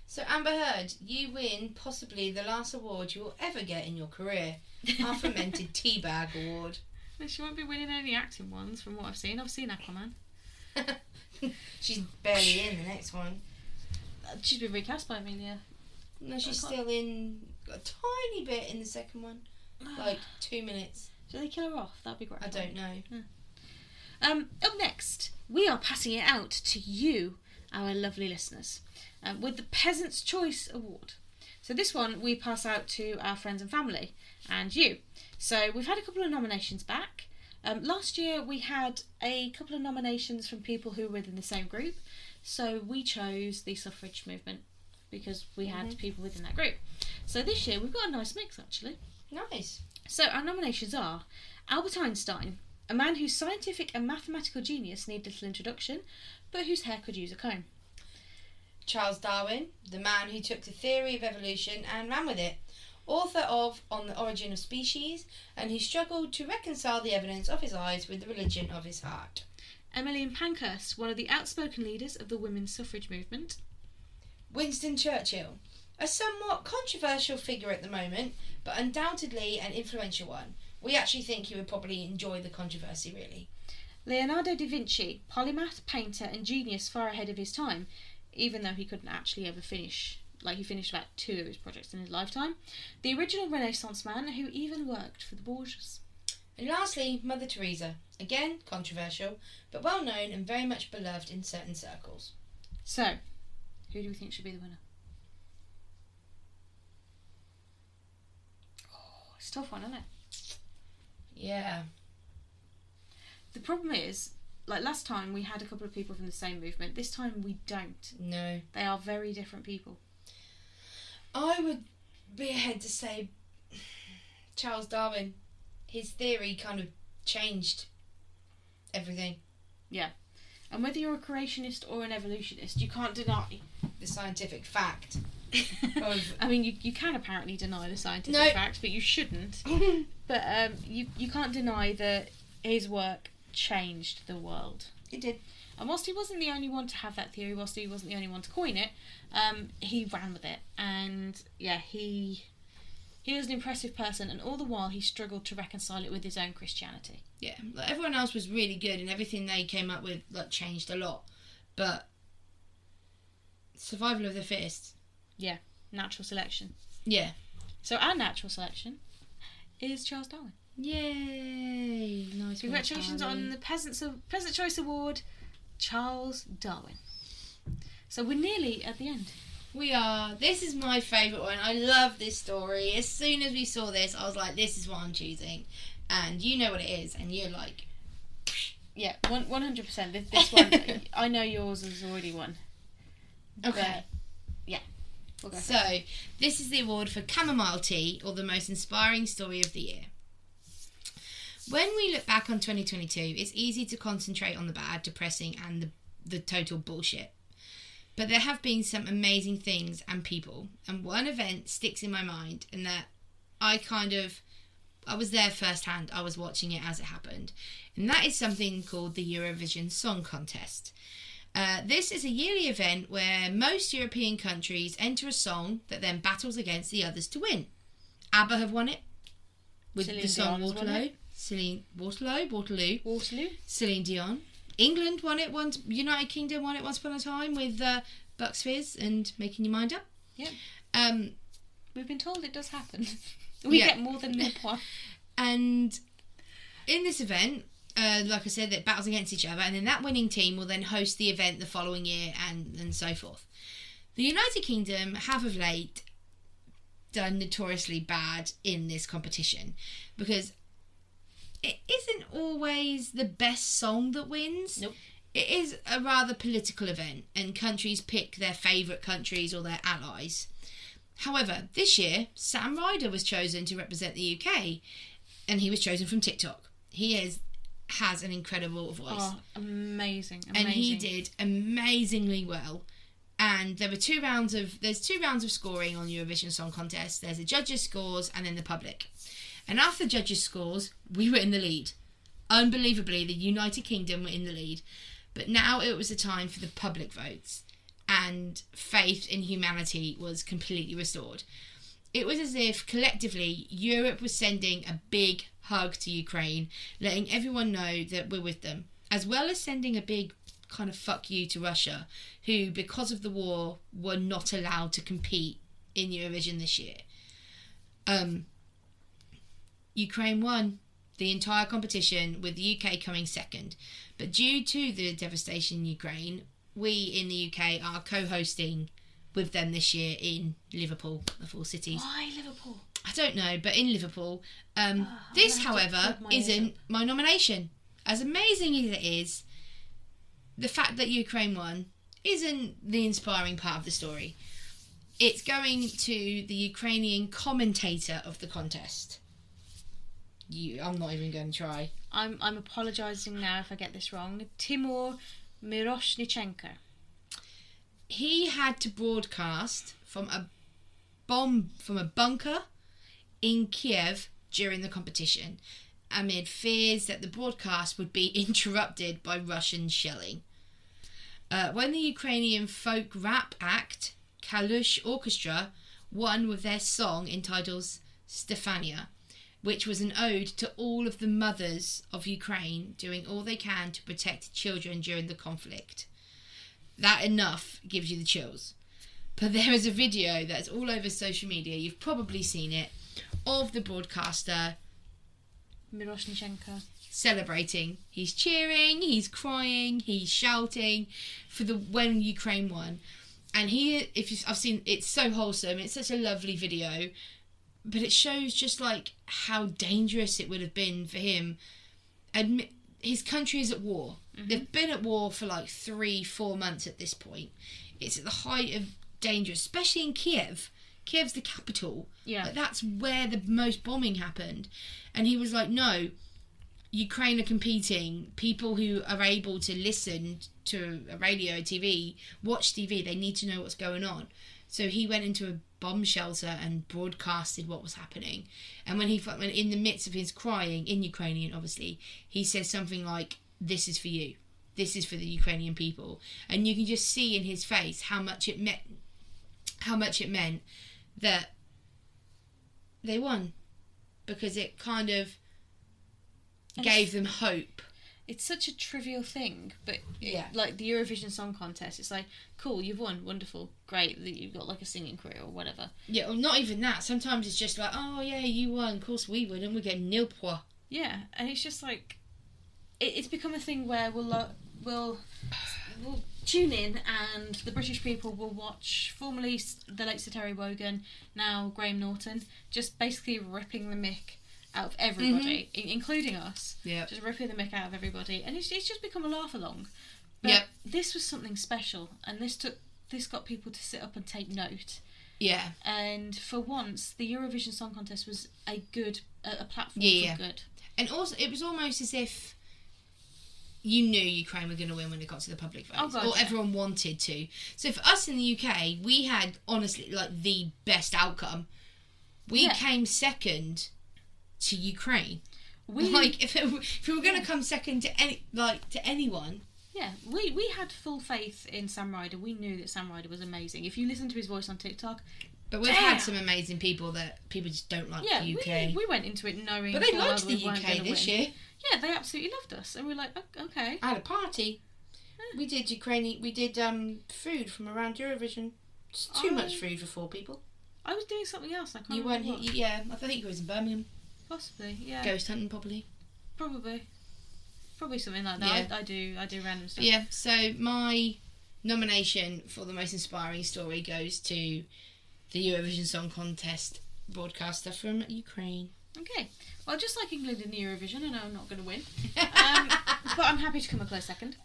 So Amber Heard, you win possibly the last award you will ever get in your career. Our Fermented Teabag Award. She won't be winning any acting ones from what I've seen. I've seen Aquaman. She's barely in the next one. She's been recast by Amelia. No, she's still in a tiny bit in the second one. Like 2 minutes. Do they kill her off? That'd be great. I don't know. Yeah. Up next, we are passing it out to you, our lovely listeners, with the Peasant's Choice Award. So this one we pass out to our friends and family and you. So we've had a couple of nominations back. Last year we had a couple of nominations from people who were within the same group. So we chose the suffrage movement because we had people within that group. So this year we've got a nice mix actually. Nice. So our nominations are Albert Einstein, a man whose scientific and mathematical genius need little introduction, but whose hair could use a comb. Charles Darwin, the man who took the theory of evolution and ran with it, author of On the Origin of Species, and who struggled to reconcile the evidence of his eyes with the religion of his heart. Emmeline Pankhurst, one of the outspoken leaders of the women's suffrage movement. Winston Churchill, a somewhat controversial figure at the moment, but undoubtedly an influential one. We actually think he would probably enjoy the controversy, really. Leonardo da Vinci, polymath, painter and genius far ahead of his time, even though he couldn't actually ever finish. He finished about 2 of his projects in his lifetime. The original Renaissance man who even worked for the Borgias. And lastly, Mother Teresa. Again, controversial, but well known and very much beloved in certain circles. So, who do we think should be the winner? Oh, it's a tough one, isn't it? Yeah. The problem is, last time we had a couple of people from the same movement. This time we don't. No. They are very different people. I would be ahead to say Charles Darwin. His theory kind of changed everything. Yeah. And whether you're a creationist or an evolutionist, you can't deny the scientific fact. I mean, you can apparently deny the scientific fact, but you shouldn't. But you can't deny that his work changed the world. It did. And whilst he wasn't the only one to have that theory, whilst he wasn't the only one to coin it, he ran with it. And yeah, he was an impressive person, and all the while he struggled to reconcile it with his own Christianity. Yeah, everyone else was really good, and everything they came up with changed a lot. But survival of the fittest. Yeah, natural selection. Yeah. So our natural selection is Charles Darwin. Yay! Nice. Congratulations on the Peasant Choice Award, Charles Darwin. So we're nearly at the end. We are. This is my favourite one. I love this story. As soon as we saw this, I was like, this is what I'm choosing. And you know what it is. And you're like... Yeah, 100%. This one, I know yours has already won. Okay. Yeah. We'll go for So, this is the award for Chamomile Tea, or the most inspiring story of the year. When we look back on 2022, it's easy to concentrate on the bad, depressing, and the total bullshit. But there have been some amazing things and people, and one event sticks in my mind, and that I was there firsthand. I was watching it as it happened, and that is something called the Eurovision Song Contest. This is a yearly event where most European countries enter a song that then battles against the others to win. ABBA have won it with Celine the song Dion's won Waterloo. Waterloo. Celine Dion. England won it once. United Kingdom won it once upon a time with Bucks Fizz and Making Your Mind Up. Yeah. We've been told it does happen. We get more than 0 points. And in this event, like I said, it battles against each other, and then that winning team will then host the event the following year, and so forth. The United Kingdom have of late done notoriously bad in this competition, because it isn't always the best song that wins. Nope. It is a rather political event, and countries pick their favourite countries or their allies. However, this year, Sam Ryder was chosen to represent the UK, and he was chosen from TikTok. He has an incredible voice. Oh, amazing. And he did amazingly well. And there's two rounds of scoring on Eurovision Song Contest. There's the judges' scores and then the public. And after the judges' scores, we were in the lead. Unbelievably, the United Kingdom were in the lead. But now it was the time for the public votes. And faith in humanity was completely restored. It was as if, collectively, Europe was sending a big hug to Ukraine, letting everyone know that we're with them, as well as sending a big kind of fuck you to Russia, who, because of the war, were not allowed to compete in Eurovision this year. Ukraine won the entire competition, with the UK coming second. But due to the devastation in Ukraine, we in the UK are co-hosting with them this year in Liverpool, of all cities. Why Liverpool? I don't know, but in Liverpool. This, however, isn't my nomination. As amazing as it is, the fact that Ukraine won isn't the inspiring part of the story. It's going to the Ukrainian commentator of the contest. I'm not even going to try. I'm apologising now if I get this wrong. Timur Miroshnichenko. He had to broadcast from a bunker in Kiev during the competition, amid fears that the broadcast would be interrupted by Russian shelling. When the Ukrainian folk rap act Kalush Orchestra won with their song entitled Stefania, which was an ode to all of the mothers of Ukraine doing all they can to protect children during the conflict. That enough gives you the chills. But there is a video that's all over social media, you've probably seen it, of the broadcaster Miroshnichenko celebrating. He's cheering, he's crying, he's shouting for when Ukraine won. And I've seen, it's so wholesome, it's such a lovely video, but it shows just like how dangerous it would have been for him. His country is at war. Mm-hmm. They've been at war for like 3-4 months at this point. It's at the height of danger, especially in Kiev. Kiev's the capital. Yeah. Like, that's where the most bombing happened. And he was like, no, Ukraine are competing. People who are able to listen to a radio, TV, watch TV, they need to know what's going on. So he went into a bomb shelter and broadcasted what was happening. And when in the midst of his crying, in Ukrainian obviously, he says something like, "This is for you. This is for the Ukrainian people." And you can just see in his face how much it meant that they won, because it kind of gave them hope. It's such a trivial thing, but yeah, like the Eurovision Song Contest, it's like, cool, you've won, wonderful, great that you've got like a singing career or whatever. Yeah, or not even that. Sometimes it's just like, oh yeah, you won, of course we won, and we get 0 points. Yeah, and it's just like, it's become a thing where we'll tune in and the British people will watch formerly the late Sir Terry Wogan, now Graham Norton, just basically ripping the mick out of everybody, including us. Yeah. Just ripping the mick out of everybody. And it's just become a laugh-along. But Yep. this was something special, and this got people to sit up and take note. Yeah. And for once, the Eurovision Song Contest was a platform for good. And also, it was almost as if you knew Ukraine were going to win when it got to the public votes. Or everyone wanted to. So for us in the UK, we had, honestly, like, the best outcome. We came second to Ukraine. If we were going to come second to anyone... Yeah, we had full faith in Sam Ryder. We knew that Sam Ryder was amazing. If you listen to his voice on TikTok... But we've had some amazing people that people just don't like the UK. We went into it knowing... But they liked the UK this year. Yeah, they absolutely loved us. And we were like, okay. I had a party. Yeah. We did food from around Eurovision. Just too much food for 4 people. I was doing something else. I can't remember. You weren't here? Yeah, I think you was in Birmingham. Possibly, yeah. Ghost hunting, probably. Probably something like that. Yeah. I do random stuff. Yeah, so my nomination for the most inspiring story goes to the Eurovision Song Contest broadcaster from Ukraine. Okay. Well, just like England in the Eurovision, I know I'm not going to win. But I'm happy to come a close second.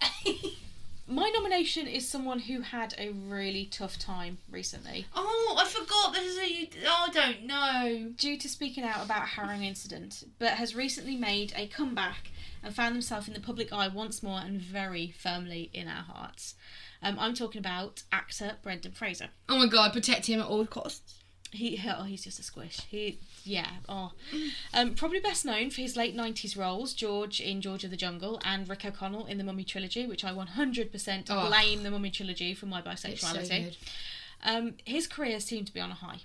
My nomination is someone who had a really tough time recently. Oh, I forgot. I don't know. Due to speaking out about a harrowing incident, but has recently made a comeback and found himself in the public eye once more and very firmly in our hearts. I'm talking about actor Brendan Fraser. Oh my God, protect him at all costs. He's just a squish. Probably best known for his late 90s roles, George in George of the Jungle and Rick O'Connell in the Mummy trilogy, which I 100% blame the Mummy trilogy for my bisexuality. It's so good. His career seemed to be on a high.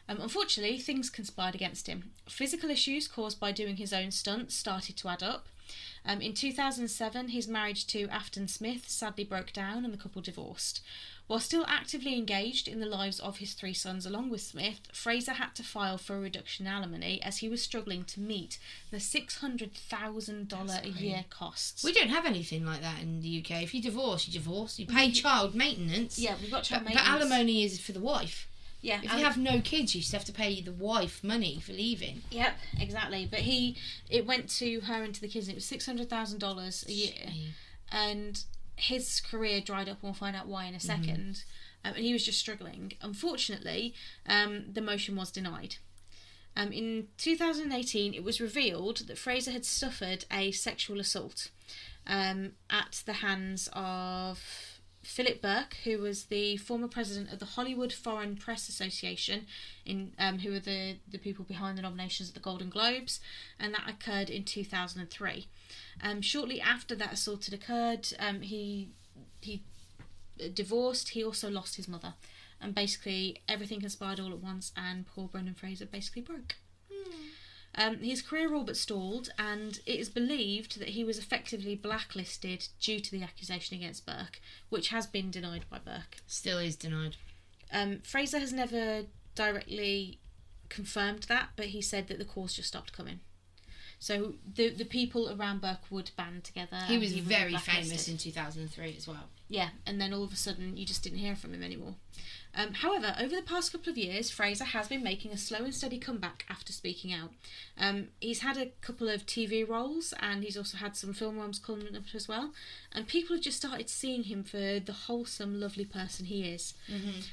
Unfortunately, things conspired against him. Physical issues caused by doing his own stunts started to add up. In 2007, his marriage to Afton Smith sadly broke down and the couple divorced. While still actively engaged in the lives of his 3 sons along with Smith, Fraser had to file for a reduction in alimony as he was struggling to meet the $600,000 a year costs. We don't have anything like that in the UK. If you divorce, you divorce. You pay child maintenance. Yeah, we've got child maintenance. But alimony is for the wife. Yeah. If you have no kids, you just have to pay the wife money for leaving. Yep, exactly. But it went to her and to the kids, and it was $600,000 a year. And his career dried up, and we'll find out why in a second. And he was just struggling. Unfortunately, the motion was denied. In 2018, it was revealed that Fraser had suffered a sexual assault at the hands of Philip Burke, who was the former president of the Hollywood Foreign Press Association, who are the people behind the nominations at the Golden Globes, and that occurred in 2003. Shortly after that assault had occurred, he divorced. He also lost his mother, and basically everything conspired all at once, and poor Brendan Fraser basically broke. His career all but stalled, and it is believed that he was effectively blacklisted due to the accusation against Burke, which has been denied by Burke. Still is denied. Fraser has never directly confirmed that, but he said that the calls just stopped coming. So the people around Burke would band together. He was very famous in 2003 as well. Yeah, and then all of a sudden you just didn't hear from him anymore. However, over the past couple of years, Fraser has been making a slow and steady comeback after speaking out. He's had a couple of TV roles, and he's also had some film roles coming up as well. And people have just started seeing him for the wholesome, lovely person he is.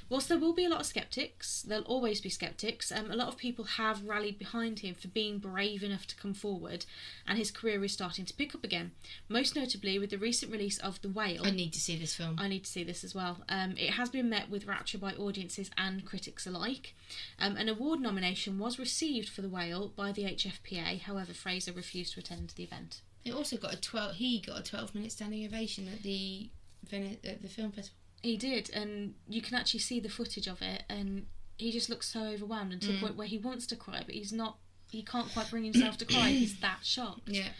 Whilst there will be a lot of sceptics, there'll always be sceptics, a lot of people have rallied behind him for being brave enough to come forward, and his career is starting to pick up again. Most notably with the recent release of The Whale. I need to see this film. I need to see this as well. It has been met with rapture by audiences and critics alike. An award nomination was received for The Whale by the HFPA, however Fraser refused to attend the event. It also got a 12-minute standing ovation at the film festival. He did, and you can actually see the footage of it, and he just looks so overwhelmed, and to the point where he wants to cry, but he can't quite bring himself to cry. He's that shocked. Yeah.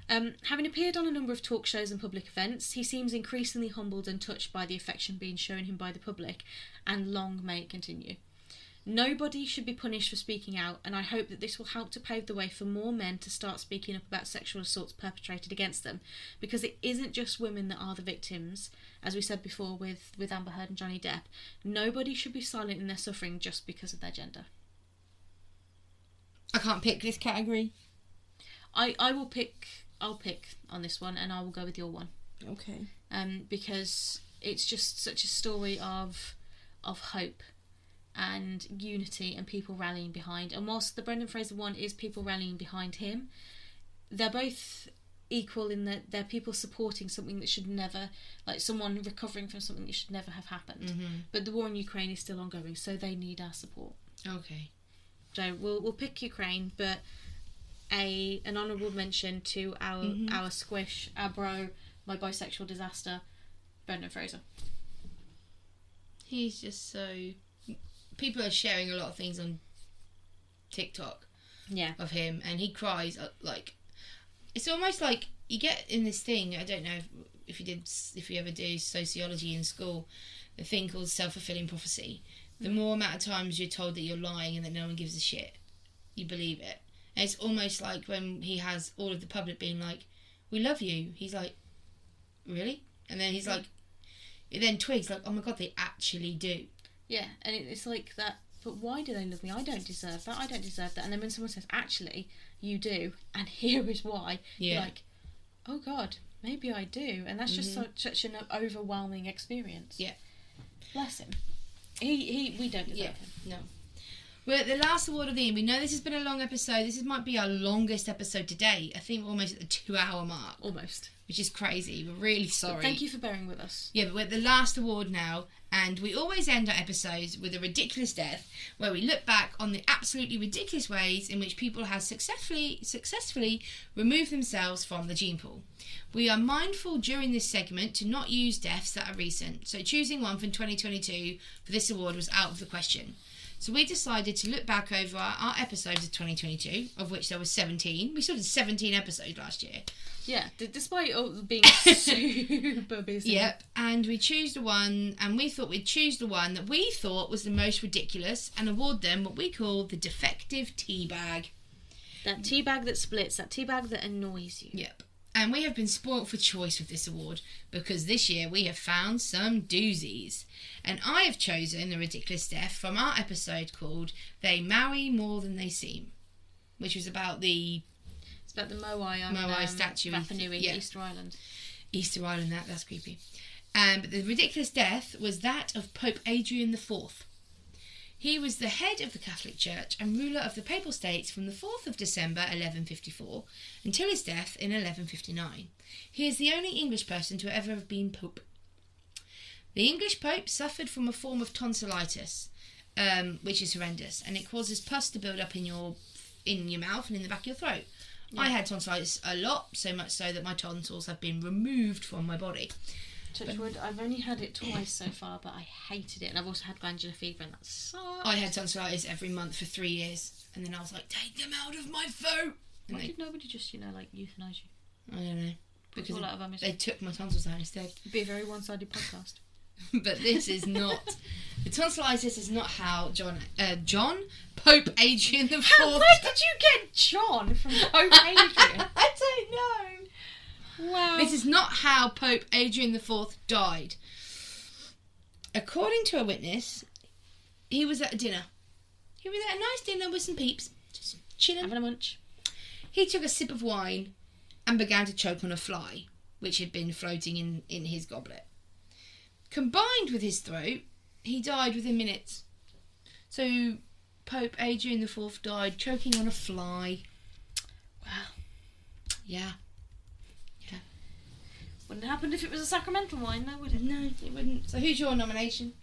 Having appeared on a number of talk shows and public events, he seems increasingly humbled and touched by the affection being shown him by the public, and long may it continue. Nobody should be punished for speaking out, and I hope that this will help to pave the way for more men to start speaking up about sexual assaults perpetrated against them, because it isn't just women that are the victims, as we said before with Amber Heard and Johnny Depp. Nobody should be silent in their suffering just because of their gender. I can't pick this category. I'll pick on this one, and I will go with your one. Okay. Because it's just such a story of hope and unity and people rallying behind. And whilst the Brendan Fraser one is people rallying behind him, they're both equal in that they're people supporting something that should never, like someone recovering from something that should never have happened. But the war in Ukraine is still ongoing, so they need our support. Okay. So we'll pick Ukraine, but an honourable mention to our squish, our bro, my bisexual disaster, Brendan Fraser. He's just so... People are sharing a lot of things on TikTok of him, and he cries, like... It's almost like you get in this thing, I don't know if you ever do sociology in school, the thing called self-fulfilling prophecy. The more amount of times you're told that you're lying and that no one gives a shit, you believe it. And it's almost like when he has all of the public being like, we love you. He's like, really? And then he's like, it then twigs like, oh my God, they actually do. Yeah, and it's like that, but why do they love me? I don't deserve that. I don't deserve that. And then when someone says, actually, you do, and here is why, you're like, oh God, maybe I do. And that's just such an overwhelming experience. Yeah. Bless him. We don't deserve him. No. We're at the last award of the year. We know this has been a long episode. This might be our longest episode to date. I think we're almost at the 2-hour mark. Almost. Which is crazy. We're really sorry. But thank you for bearing with us. Yeah, but we're at the last award now, and we always end our episodes with a ridiculous death, where we look back on the absolutely ridiculous ways in which people have successfully removed themselves from the gene pool. We are mindful during this segment to not use deaths that are recent, so choosing one from 2022 for this award was out of the question. So we decided to look back over our episodes of 2022, of which there was 17. We still did 17 episodes last year. Yeah, despite all being super busy. Yep, and we choose the one, and we thought we'd choose the one that we thought was the most ridiculous and award them what we call the defective tea bag. That tea bag that splits, that tea bag that annoys you. Yep. And we have been spoilt for choice with this award, because this year we have found some doozies. And I have chosen the ridiculous death from our episode called They Marry More Than They Seem, which was about the... It's about the Moai on Moai statue. Rapa Nui, Easter Island. Easter Island, that's creepy. But the ridiculous death was that of Pope Adrian IV. He was the head of the Catholic Church and ruler of the Papal States from the 4th of December 1154 until his death in 1159. He is the only English person to ever have been Pope. The English Pope suffered from a form of tonsillitis, which is horrendous, and it causes pus to build up in your mouth and in the back of your throat. Yeah. I had tonsillitis a lot, so much so that my tonsils have been removed from my body. Touchwood, I've only had it twice so far, but I hated it. And I've also had glandular fever, and that sucks. I had tonsillitis every month for 3 years, and then I was like, take them out of my throat! Why did nobody just, euthanize you? I don't know. Because they took my tonsils out instead. It'd be a very one-sided podcast. But this is not... The tonsillitis is not how Pope Adrian IV... Where did you get John from Pope Adrian? I don't know. Wow. This is not how Pope Adrian IV died. According to a witness, he was at a dinner. He was at a nice dinner with some peeps, just chilling. Having a munch. He took a sip of wine and began to choke on a fly, which had been floating in his goblet. Combined with his throat, he died within minutes. So, Pope Adrian IV died choking on a fly. Wow. Yeah. Wouldn't happen if it was a sacramental wine, though, would it? No, it wouldn't. So who's your nomination?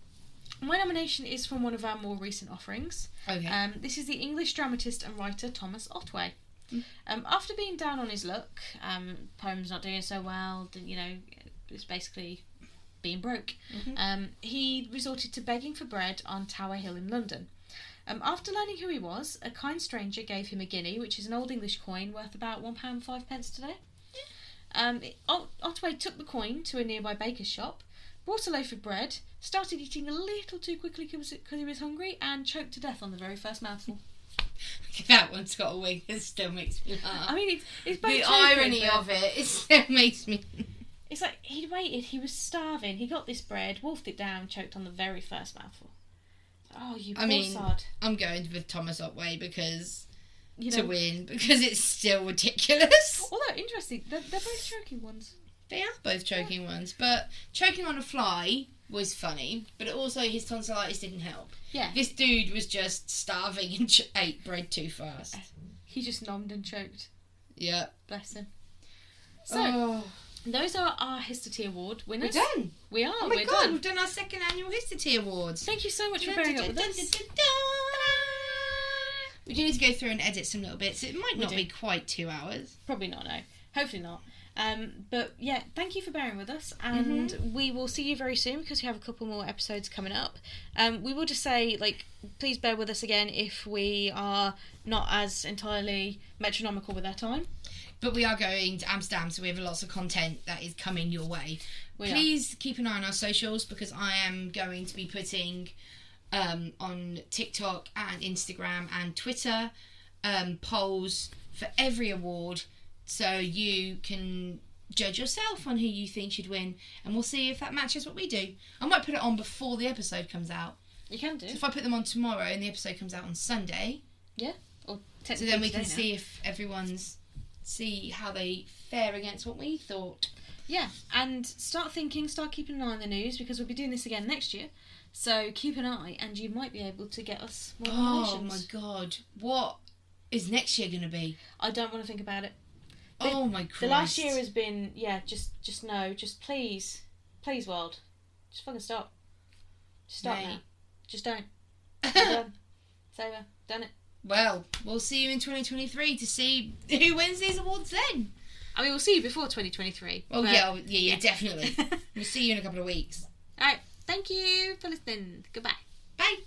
My nomination is from one of our more recent offerings. Okay. This is the English dramatist and writer Thomas Otway. After being down on his luck, poems not doing so well, it's basically being broke, he resorted to begging for bread on Tower Hill in London. After learning who he was, a kind stranger gave him a guinea, which is an old English coin worth about £1 5 today. Otway took the coin to a nearby baker's shop, bought a loaf of bread, started eating a little too quickly because he was hungry, and choked to death on the very first mouthful. That one's got a wing that still makes me laugh. I mean, it's both the choking, irony of it still makes me... It's like, he'd waited, he was starving, he got this bread, wolfed it down, choked on the very first mouthful. Oh, you poor sod. I'm going with Thomas Otway because... You to win, because it's still ridiculous. Although, interesting, they're both choking ones. They are both choking ones, but choking on a fly was funny, but also his tonsillitis didn't help. Yeah. This dude was just starving and ate bread too fast. He just nommed and choked. Yeah. Bless him. So, those are our Histortea Award winners. We're done. We are. Oh my we're god, done. we've done our Second Annual Histortea Awards. Thank you so much for bearing up with us. We do need to go through and edit some little bits. It might not be quite 2 hours. Probably not, no. Hopefully not. But yeah, thank you for bearing with us, and we will see you very soon because we have a couple more episodes coming up. We will just say, like, please bear with us again if we are not as entirely metronomical with our time. But we are going to Amsterdam, so we have lots of content that is coming your way. Please keep an eye on our socials because I am going to be putting on TikTok and Instagram and Twitter polls for every award, so you can judge yourself on who you think should win, and we'll see if that matches what we do. I might put it on before the episode comes out. You can do. So if I put them on tomorrow and the episode comes out on Sunday, or so then we can see if everyone's how they fare against what we thought. Yeah, and start keeping an eye on the news because we'll be doing this again next year. So keep an eye, and you might be able to get us more nominations. Oh my god, what is next year going to be? I don't want to think about it. Oh my Christ. The last year has been, just please, world, just fucking stop. Just stop now. Just don't. Done. It's over. Done it. Well, we'll see you in 2023 to see who wins these awards then. I mean, we'll see you before 2023. Oh, yeah, definitely. We'll see you in a couple of weeks. Alright, thank you for listening. Goodbye. Bye.